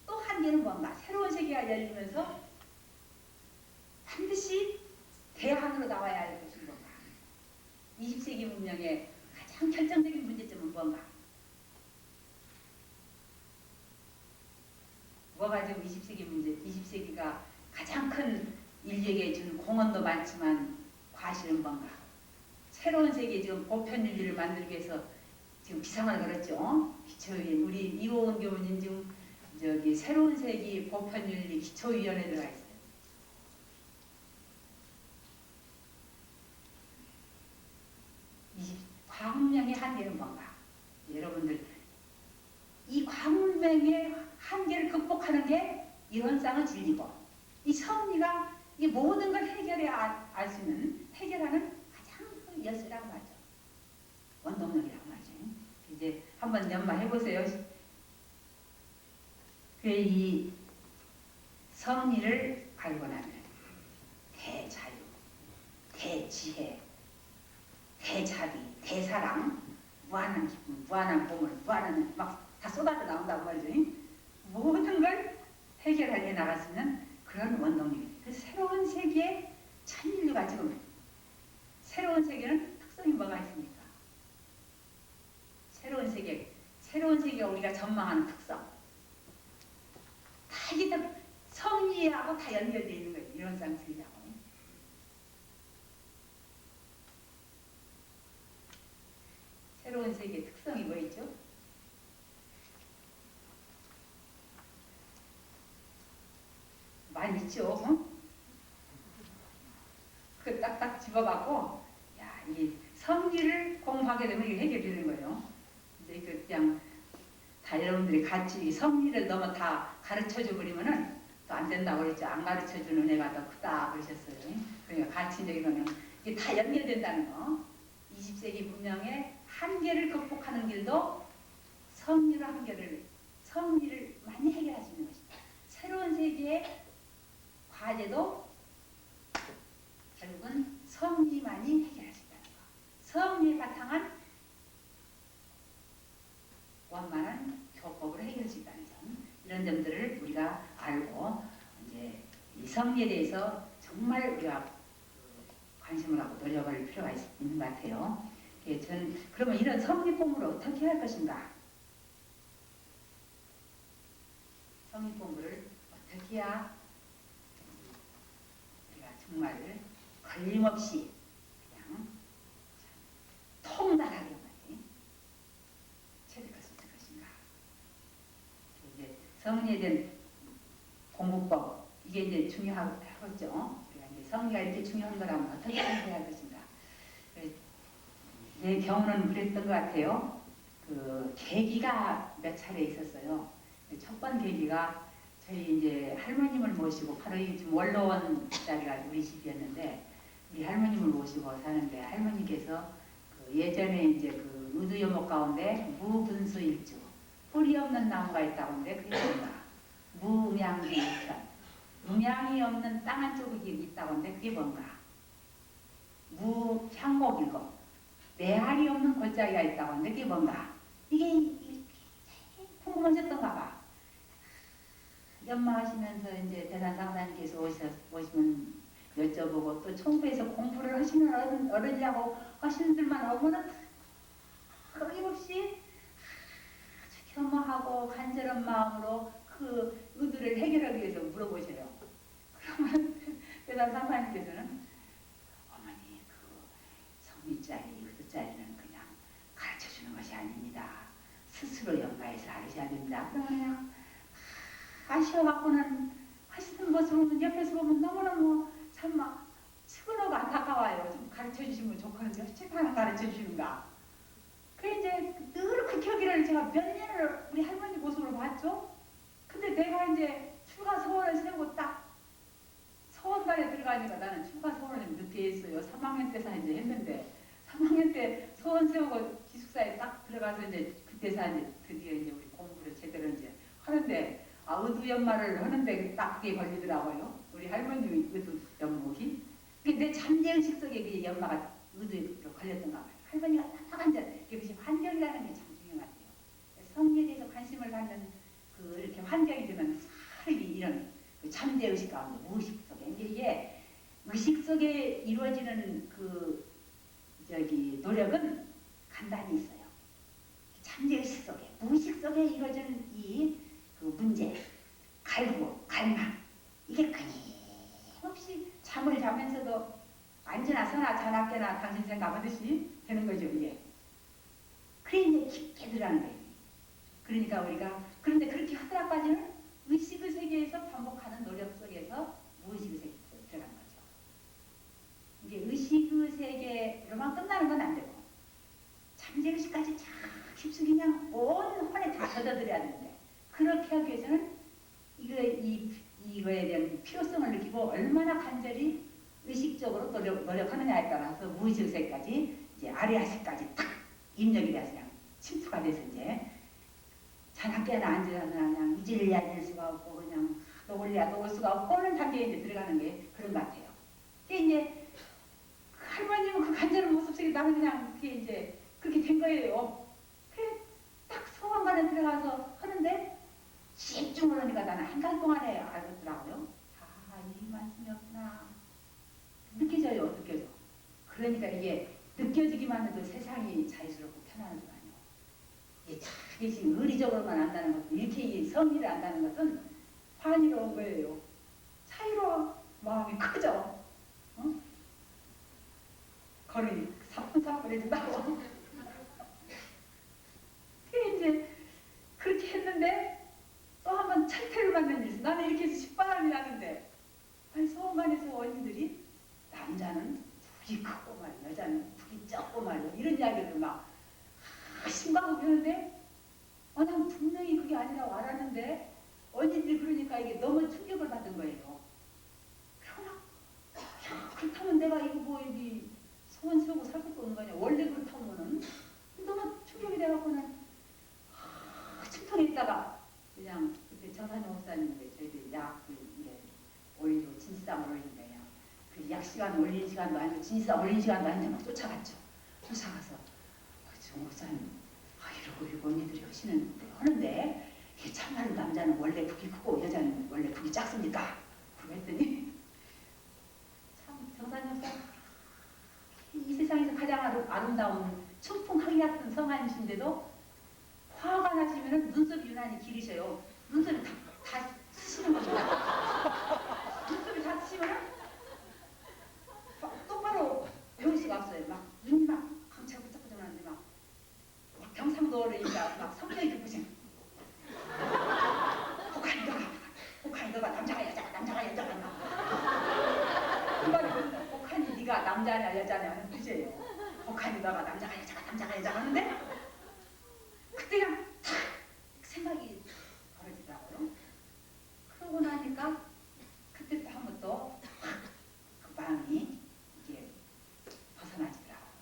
또 한계는 뭔가 새로운 세계가 열리면서 반드시 대안으로 나와야 할 것이 뭔가 20세기 문명의 가장 결정적인 문제점은 뭔가 뭐가 지금 20세기 문제 20세기가 가장 큰 인류에게 준 공헌도 많지만 과실은 뭔가 새로운 세계 지금 보편인류를 만들기 위해서 지금 비상을 걸었죠. 기초위원 우리 이호은 교수님 지금 저기 새로운 세기 보편윤리 기초위원회에 들어가 있어요. 과학문명의 한계는 뭔가? 여러분들 이 과학문명의 한계를 극복하는 게 이론상은 진리고 이 성리가 이 모든 걸 해결해야 알 수 있는 해결하는 가장 큰 열쇠라고 하죠. 원동력이라고 말이죠. 이제 한번 연마해 보세요. 이 성리를 알고 나면 대자유, 대지혜, 대자비, 대사랑, 무한한 기쁨, 무한한 보물, 무한한 막 다 쏟아져 나온다고 말이죠. 모든 걸 해결해 나갈 수 있는 그런 원동력. 그래서 새로운 세계에 천인류가 지금 새로운 세계는 특성이 뭐가 있습니까? 새로운 세계가 우리가 전망하는 특성. 다 이게 다 성리하고 다 연결되어 있는 거예요. 이론상 진리하고. 새로운 세계의 특성이 뭐 있죠? 많이 있죠. 그 딱딱 집어갖고 야, 이 성리를 공부하게 되면 이게 해결되는 거예요. 이제 그 그냥 다 여러분들이 같이 성리를 너무 다 가르쳐줘 버리면은 또 안 된다고 그랬죠. 안 가르쳐주는 애가 더 크다 그러셨어요. 그러니까 같이 이제 이거는 이게 다 연결된다는 거. 20세기 문명의 한계를 극복하는 길도 성리로 성리를 많이 해결할 수 있는 것입니다. 새로운 세계의 과제도 결국은 성리만이 해결할 수 있다는 거. 성리에 바탕한 원만한 교법으로 해결할 수 있다는 점. 이런 점들을 우리가 알고 이제 이 성리에 대해서 정말 우리가 관심을 갖고 노력할 필요가 있는 것 같아요. 전 그러면 이런 성리 공부를 어떻게 할 것인가? 성리 공부를 어떻게 해야 우리가 정말 걸림없이 그냥 통달하게 체득할 수 있을 것인가? 이제 성리에 대한 공부법 이게 이제 중요하겠죠. 우리가 이제 성리가 이렇게 중요한 거라면 어떻게 해야 할 것인가? 내 경우는 그랬던 것 같아요. 그 계기가 몇 차례 있었어요. 첫 번 계기가 저희 이제 할머님을 모시고 바로 지금 원로원 자리가 우리 집이었는데 우리 할머님을 모시고 사는데 할머니께서 그 예전에 이제 그 의두여목 가운데 무분수일주 뿌리 없는 나무가 있다고 하는데 그게 뭔가 무명기일편 음양이 없는 땅 한쪽이 있다고 하는데 그게 뭔가 무향목이고 메아리 없는 골짜기가 있다고 하는데 그게 뭔가 이게 궁금하셨던가 봐. 연마하시면서 이제 대산상사님께서 오시면 여쭤보고 또 청부에서 공부를 하시는 어른이라고 하시는 들만 오면은 끊임없이 아주 겸허하고 간절한 마음으로 그 의도를 해결하기 위해서 물어보셔요. 그러면 대산상사님께서는 어머니 그 성리짜리 의도짜리는 그냥 가르쳐주는 것이 아닙니다. 스스로 연마해서 알으셔야 됩니다. 그러면 아쉬워갖고는 하시는 모습을 보면 옆에서 보면 너무너무 참막 측은하고 안타까워요. 좀 가르쳐주시면 좋겠는데 어떻게 하나 가르쳐주시는가. 그 이제 늘 그 격의를 제가 몇 년을 우리 할머니 모습으로 봤죠. 근데 내가 이제 출가 서원을 세우고 딱 서원단에 들어가니까 나는 출가 서원을 늦게 했어요. 3학년 때서 이제 했는데 3학년 때 서원 세우고 기숙사에 딱 들어가서 이제 그때서 이제 드디어 이제 우리 공부를 제대로 이제 하는데 의두 연말을 하는데 딱 그게 걸리더라고요. 우리 할머니 의두 연목이. 근데 내 잠재의식 속에 그 연마가 의두로 걸렸던가 봐요. 할머니가 딱 이제 그것이 환경이라는 게 참 중요한 것 같아요. 성리에 대해서 관심을 갖는 그 이렇게 환경이 되면 사람이 이런 그 잠재의식 가운데 무의식 속에 이게 의식 속에 이루어지는 그 노력은 간단히 있어요. 잠재의식 속에 무의식 속에 이루어지는 이 그 문제, 갈구, 갈망 이게 끊임없이 잠을 자면서도 앉으나 서나 자나깨나 당신 생각하듯이 되는 거죠 이게. 그래 이제 깊게 들어가는 거예요. 그러니까 우리가 그런데 그렇게 하더라까지는 의식의 세계에서 반복하는 노력 속에서 무의식의 세계에 들어가는 거죠. 이게 의식의 세계로만 끝나는 건 안 되고 잠재의식까지 참 깊숙이 그냥 온 혼에 다 걷어들여야 되는데 그렇게 하기 위해서는 이거에 대한 필요성을 느끼고 얼마나 간절히 의식적으로 노력하느냐에 따라서 무의식 세계까지 이제 아래아식까지 딱 입력이 돼서 그냥 침투가 돼서 이제 자나깨나 앉아서 그냥 잊을래야 잊을 수가 없고 그냥 놓을래야 놓을 수가 없고 하는 단계에 이제 들어가는 게 그런 것 같아요. 그게 이제 할머님은 그 간절한 모습 속에 나는 그냥 그게 이제 그렇게 된 거예요. 그래 딱 소방관에 들어가서 하는데 집중을 하니까 나는 한 달 동안에 알겠더라고요. 이 말씀이었구나. 느껴져요, 느껴져. 그러니까 이게 느껴지기만 해도 세상이 자유스럽고 편안하지만요. 이게 지금 의리적으로만 안다는 것도 이렇게 성의를 안다는 것은 환희로운 거예요. 자유로워. 마음이 크죠. 어? 걸으니 사뿐사뿐해진다고. 그게 이제 그렇게 했는데 또 한 번 철퇴를 받는 일. 나는 이렇게 해서 식바람이 나는데 아니 소원관에서 언니들이 남자는 북이 크고 말 여자는 북이 적고 말이야 이런 이야기를 막 심각하게 하는데 난 분명히 그게 아니라고 알았는데 언니들이 그러니까 이게 너무 충격을 받은 거예요. 그러나 그렇다면 내가 이거 뭐 여기 소원 세우고 살 것도 없는 거 아니야. 원래 그렇다면은 너무 충격이 돼갖고는 침통에 있다가 그냥 그때 정산영 목사님이 저희들 약을 이제 올리고 진지상을 올리는데요. 그 약 시간 올린 시간도 아니고 진지상 올린 시간도 아닌데 막 쫓아갔죠. 쫓아가서 정 목사님 이러고 언니들이 하는데 이게 참말로 남자는 원래 북이 크고 여자는 원래 북이 작습니까? 그러고 했더니 참 정산영 목사 이 세상에서 가장 아름다운 춘풍하기 같은 성한이신데도 화가 나시면 눈썹이 유난히 길으셔요. 눈썹이 다 쓰시는 거죠. 눈썹이 다 쓰시면 똑바로 배울 수가 없어요. 막 눈이 막 강차 붙잡고 나는데 막 경상도니까 막 성격이 급하신 혹하니 너가 남자가 여자가 남자가 여자가 그 말이 혹하니 네가 남자냐 여자냐 하는 뜻이에요. 혹하니 너가 남자가 여자가 하는데 그때 그냥 탁 생각이 벌어지더라고요. 그러고 나니까 그때 또 한 번 또 그 마음이 이게 벗어나지더라고요.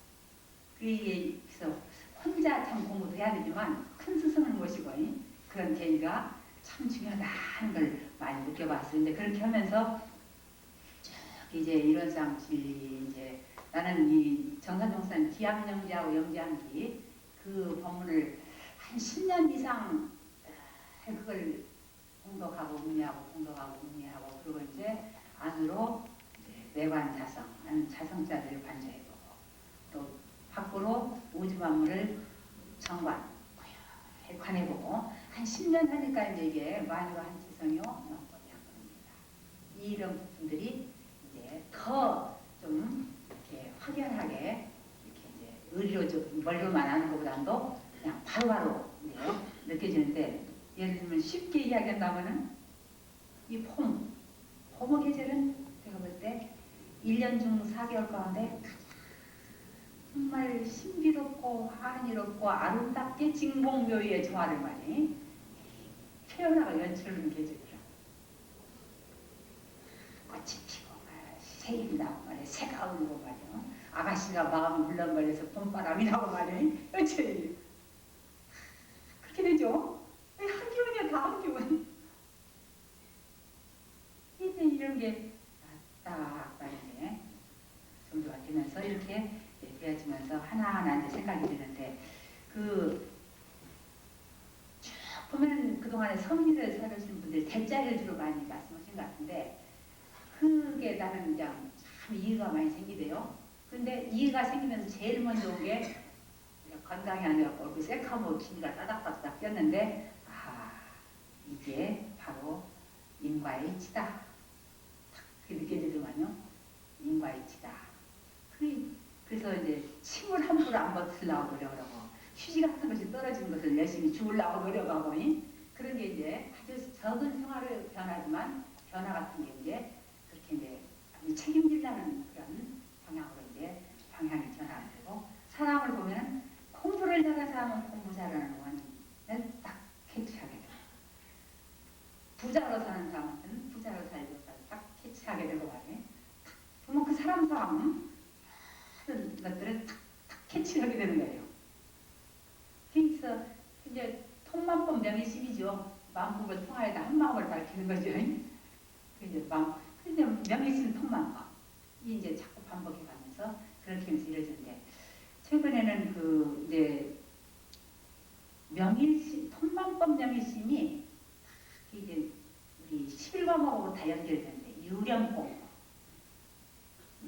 그래서 혼자 참 공부도 해야 되지만 큰 스승을 모시고 그런 계기가 참 중요하다는 걸 많이 느껴봤어요. 근데 그렇게 하면서 쭉 이제 이런 쌍치 이제 나는 이 정산용 목사님 기암영지하고 영지암기 그 법문을 한 10년 이상 그걸 공독하고 음미하고 그리고 이제 안으로 이제 내관자성 하는 자성자들을 관조해보고 또 밖으로 우주만물을 관해보고 한 10년 하니까 이제 이게 만유가 한지성이요 명법이 한 겁니다. 이런 부분들이 이제 더 좀 이렇게 확연하게 이렇게 이제 의리로 좀 멀리만 하는 것보다도 그냥 바로바로 느껴지는데 예를 들면 쉽게 이야기한다면은 이 봄의 계절은 제가 볼 때 1년 중 4개월 가운데 가장 정말 신비롭고 환희롭고 아름답게 진공묘의의 조화를 많이 표현하고 연출하는 계절이라. 꽃이 피고 새잎이 나고 말이야. 새가 울고 말이야. 아가씨가 마음 물렁거려서 봄바람이 나고 말이야. 그렇지? 그렇게 되죠? 한기운이야, 다 한기운. 이런 게 딱 말이네. 정도가 되면서 이렇게 되어지면서 하나하나 이제 생각이 드는데, 쭉 보면 그동안에 성리를 살으신 분들 대자를 주로 많이 말씀하신 것 같은데, 그게 나는 그냥 참 이해가 많이 생기대요. 근데 이해가 생기면서 제일 먼저 온 게 건강이 아니었고 얼굴 새카맣고 기미가 따닥따닥 꼈는데, 이게 바로 인과의 이치다. 딱 그렇게 느껴지더만요. 인과의 이치다. 그래서 이제 침을 함부로 안 벗으려고 노력하고 휴지 같은 것이 떨어지는 것을 열심히 주우려고 노력하고 그런 게 이제 아주 적은 생활의 변화지만 변화 같은 게 이제 그렇게 이제 책임지려는 그런 방향으로 이제 방향이 전환되고, 사람을 보면 공부를 잘하는 사람은 공부 잘하는 원인을 딱 캐치하게 돼요. 부자로 사는 사람은 부자로 살고 딱 캐치하게 되고 말이에요. 보면 그 사람 하는 것들을 탁 캐치하게 되는 거예요. 그래서 이제 통만법 명의심이죠. 만법을 통하여다 한 마음을 밝히는 거죠. 이제 명의심 통만법 이 이제 자꾸 반복해가면서 그렇게 하면서 이루어지는데, 최근에는 이제 명의심 통만법 명의심이 이제 우리 11과목으로 다 연결되는데, 유령 공부.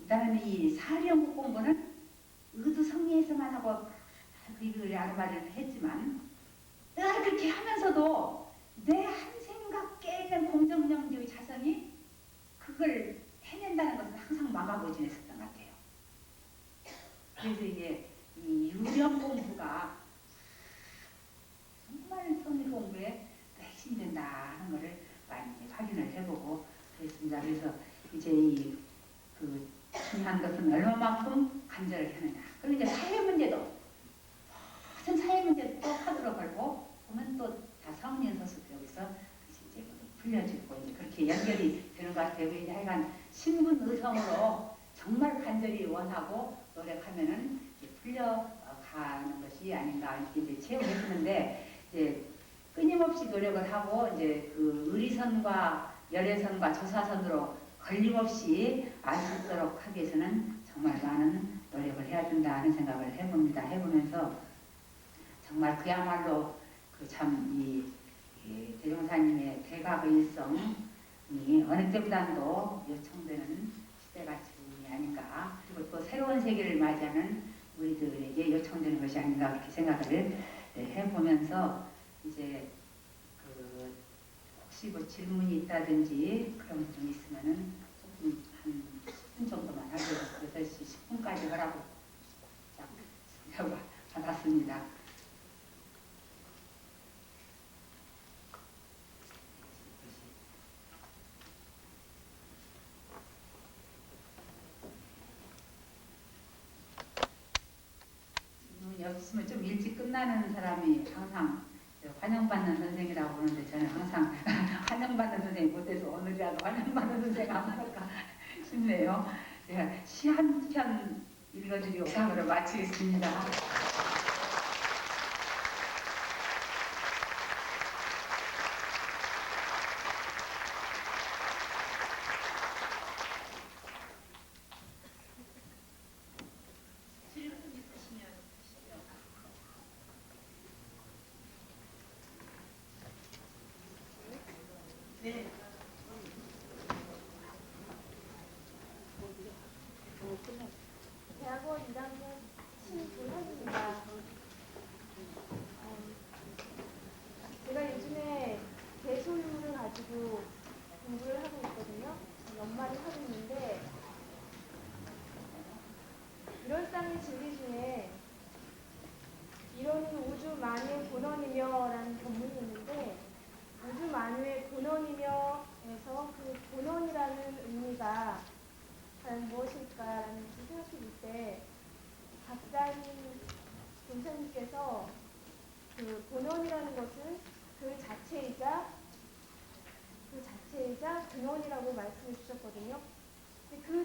나는 이 사령 공부는 의도성리에서만 하고 그 아르바를 했지만, 내가 그렇게 하면서도 내 한 생각 깨는 공정명료의 자성이 그걸 해낸다는 것을 항상 마음하고 지냈었던 것 같아요. 그래서 이게 이 유령 공부가 정말 성리 공부에 핵심이 된다 하는 것을 많이 확인을 해보고 그랬습니다. 그래서 이제 중요한 것은 얼마만큼 간절하게 하느냐. 그리고 이제 사회 문제도 모든 사회 문제도 또 하도록 걸고 보면 또 다 성리의 서술 여기서 이제 풀려지고 이제 그렇게 연결이 되는 것 같아요. 이제 하여간 신분 의성으로 정말 간절히 원하고 노력하면은 풀려가는 것이 아닌가 이렇게 이제 체험해 주는데, 이제 끊임없이 노력을 하고 이제 그 의리선과 열애선과 조사선으로 걸림없이 알 수 있도록 하기 위해서는 정말 많은 노력을 해야 된다 하는 생각을 해봅니다. 해보면서 정말 그야말로 이 대종사님의 대각의 일성이 어느 때보다도 요청되는 시대가 지금이 아닌가, 그리고 또 새로운 세계를 맞이하는 우리들에게 요청되는 것이 아닌가 그렇게 생각을 해보면서, 이제 혹시 뭐 질문이 있다든지 그런 분 있으면은 조금 한 10분 정도만 하고 8시 10분까지 하라고 받았습니다. 질문이 없으면 좀 일찍 끝나는 사람이 항상 환영받는 선생이라고 그러는데, 저는 항상 환영받는 선생이 못해서 오늘이라도 환영받는 선생 안 할까 싶네요. 제가 시 한 편 읽어드리고 상으로 마치겠습니다. 네. 대학원 1학년 신부현입니다. 제가 요즘에 대소유를 가지고 공부를 하고 있거든요. 연말을 하고 있는데, 이럴상의 진리 중에 이론은 우주 만유의 본원이며 라는 본문이 있는데, 우주 만유의 본원이며 에서 그 본원이라는 의미가 과연 무엇일까라는 생각해 볼 때, 각자의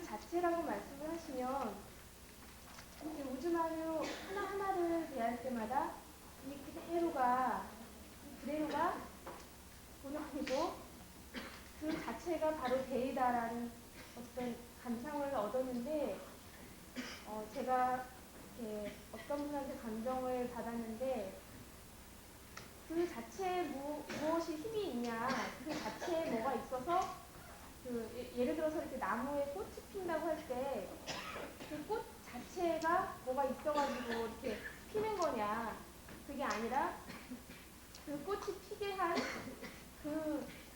자체라고 말씀을 하시면 이 우주만유 하나하나를 대할 때마다 이 그대로가 본원이고 그 자체가 바로 대이다라는 어떤 감상을 얻었는데 제가 이렇게 어떤 분한테 감정을 받았는데 그 자체에 무엇이 힘이 있냐, 그 자체에 뭐가 있어서 예를 들어서 이렇게 나무에 꽃이 핀다고 할 때 그 꽃 자체가 뭐가 있어가지고 이렇게 피는 거냐, 그게 아니라 그 꽃이 피게 한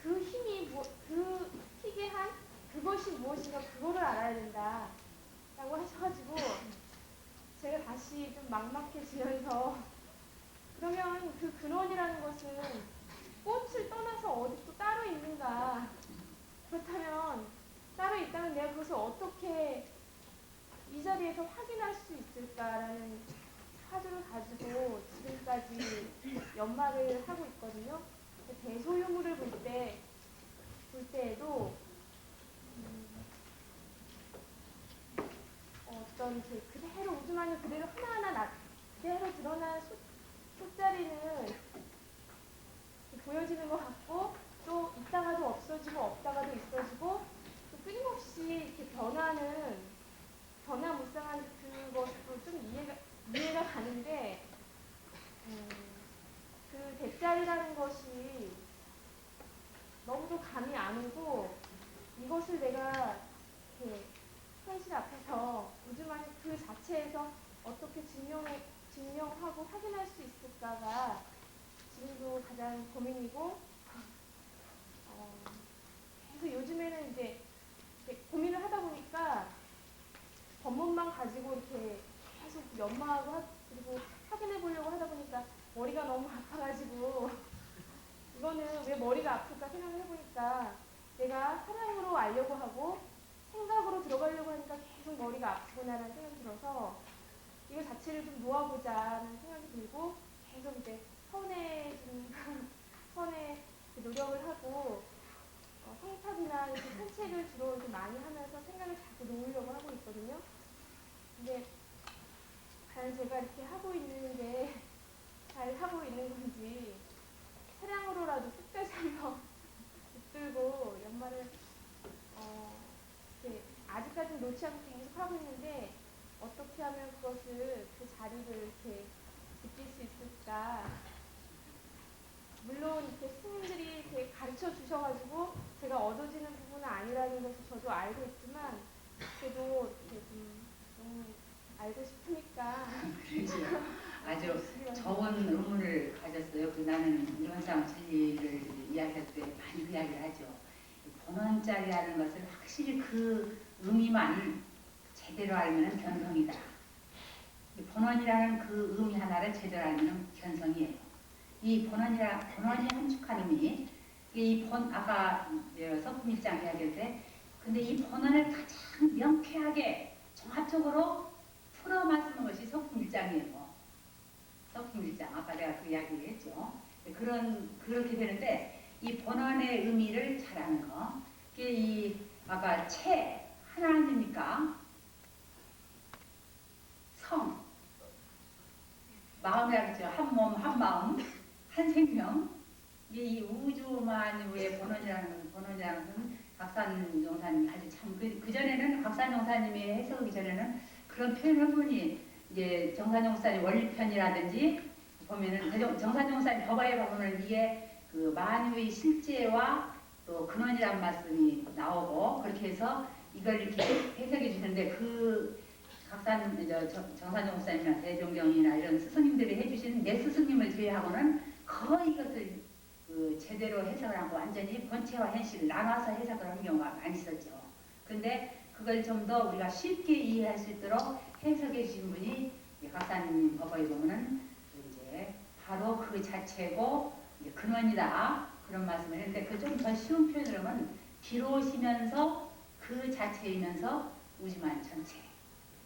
그 힘이 그 피게 한 그것이 무엇인가 그거를 알아야 된다라고 하셔가지고 제가 다시 좀 막막해지면서 그러면 그 근원이라는 것은 꽃을 떠나서 어디 또 따로 있는가? 그렇다면 따로 있다면 내가 그것을 어떻게 이 자리에서 확인할 수 있을까라는 화두를 가지고 지금까지 연마를 하고 있거든요. 대소유물을 볼 때에도 어떤 그대로 우주만이 그대로 하나하나 그대로 드러난 숫자리는 보여지는 것 같고 또 있다가도 없어지고 없다가도 있어지고 또 끊임없이 이렇게 변화무쌍한 그것도 좀 이해가 가는데 그 대자리라는 것이 너무도 감이 안 오고 이것을 내가 이렇게 현실 앞에서 우주만이 그 자체에서 어떻게 증명하고 확인할 수 있을까가 지금도 가장 고민이고 그래서 요즘에는 이제 고민을 하다 보니까 법문만 가지고 이렇게 계속 연마하고 그리고 확인해 보려고 하다 보니까 머리가 너무 아파가지고 이거는 왜 머리가 아플까 생각을 해보니까 내가 사랑으로 알려고 하고 생각으로 들어가려고 하니까 계속 머리가 아프구나라는 생각이 들어서 이거 자체를 좀 놓아보자는 생각이 들고 계속 이제 선에 노력을 하고 성탑이나 이렇게 산책을 주로 이렇게 많이 하면서 생각을 자꾸 놓으려고 하고 있거든요. 근데 과연 제가 이렇게 하고 있는 게 잘 하고 있는 건지 차량으로라도 끝까지 한번 붙들고 연말을 이렇게 아직까지는 놓지 않고 계속 하고 있는데 어떻게 하면 그 자리를 이렇게 지킬 수 있을까? 물론 이렇게 스님들이 이렇게 가르쳐 주셔가지고 제가 얻어지는 부분은 아니라는 것을 저도 알고 있지만 그래도 이렇게 좀 너무 알고 싶으니까 그렇죠. 아주 좋은 의문을 가졌어요. 나는 이원상 진리를 이야기할 때 많이 그 이야기를 하죠. 본원자리라는 것을 확실히 그 의미만 제대로 알면 견성이다. 본원이라는 그 의미 하나를 제대로 알면 견성이에요. 이 본원이 함축한 의미, 아까 석품일장 이야기할 때, 근데 이 본원을 가장 명쾌하게 종합적으로 풀어 말씀한 것이 석품일장이에요. 석품일장, 아까 내가 그 이야기를 했죠. 그렇게 되는데, 이 본원의 의미를 잘 아는 거, 아까 하나 아닙니까? 마음이라고 했죠. 한 몸, 한 마음, 한 생명. 이 우주만유의 본원이라는 것은 각산 용사님이 아주 참, 그전에는 각산 용사님이 해석하기 전에는 그런 표현을 보니, 이제 정산 용사님 원리편이라든지 보면은, 정산 용사님 법화에 보면은 이게 그 만유의 실제와 또 근원이란 말씀이 나오고, 그렇게 해서 이걸 이렇게 해석해 주는데, 정산용 목사님이나 대종경이나 이런 스승님들이 해주신 내 스승님을 제외하고는 거의 이것을 제대로 해석을 하고 완전히 본체와 현실을 나눠서 해석을 한 경우가 많이 있었죠. 근데 그걸 좀 더 우리가 쉽게 이해할 수 있도록 해석해 주신 분이 각사님 법화에 보면은 이제 바로 그 자체고 이제 근원이다 그런 말씀을 했는데 그 좀 더 쉬운 표현으로 하면 비로시면서 그 자체이면서 우주만 전체.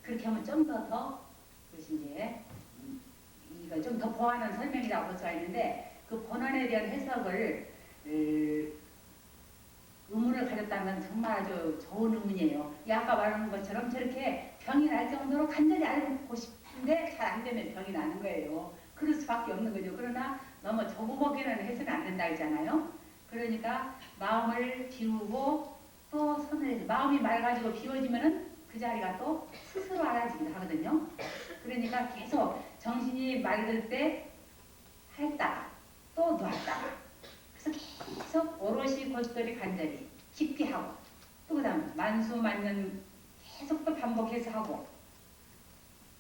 그렇게 하면 좀 더 그것이 이제 이거 좀 더 보완한 설명이라고 볼 수가 있는데 그 본원에 대한 해석을 의문을 가졌다면 정말 아주 좋은 의문이에요. 이 아까 말한 것처럼 저렇게 병이 날 정도로 간절히 알고 싶은데 잘 안 되면 병이 나는 거예요. 그럴 수밖에 없는 거죠. 그러나 너무 조구먹기는 해서는 안 된다 했잖아요. 그러니까 마음을 비우고 또 손을 마음이 맑아지고 비워지면은 그 자리가 또 스스로 알아지기도 하거든요. 그러니까 계속 정신이 맑을 때 했다가 또 놓았다가 그래서 계속 오롯이 곧들이 간절히 깊이 하고 또 그다음 만수만년 계속 또 반복해서 하고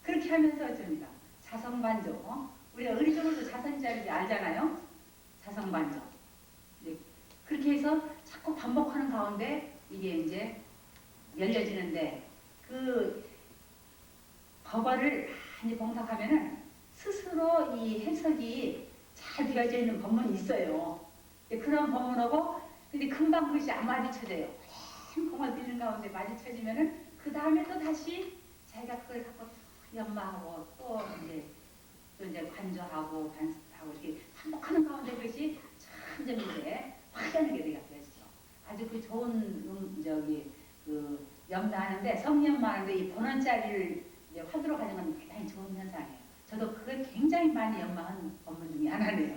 그렇게 하면서 어쩝니까? 자성반조. 우리가 의리적으로도 자선자리 알잖아요. 자성반조. 네. 그렇게 해서 자꾸 반복하는 가운데 이게 이제 열려지는데 그 법어를 많이 봉독하면은 스스로 이 해석이 잘 되어져 있는 법문이 있어요. 그런 법문하고 근데 금방 그것이 안 마주쳐져요. 공을 들는 가운데 마주쳐지면은 그 다음에 또 다시 자기가 그걸 갖고 연마하고 또 이제 관조하고 반습하고 이렇게 반복하는 가운데 그것이 점점 이제 확연하게 되었죠. 아주 그 좋은 그 연마하는데 성연마하는데 이 본원짜리를 이제 화두로 가는 건 대단히 좋은 현상이에요. 저도 그걸 굉장히 많이 연마한 법문 중에 하나네요.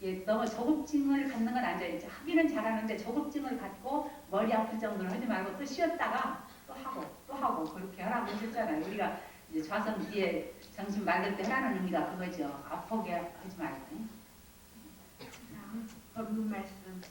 예, 너무 조급증을 갖는 건 안 되죠. 하기는 잘하는데 조급증을 갖고 머리 아플 정도로 하지 말고 또 쉬었다가 또 하고 그렇게 하라고 하셨잖아요. 우리가 이제 좌선 뒤에 정신 맑을 때 하라는 의미가 그거죠. 아프게 하지 말고. 다음 법문 말씀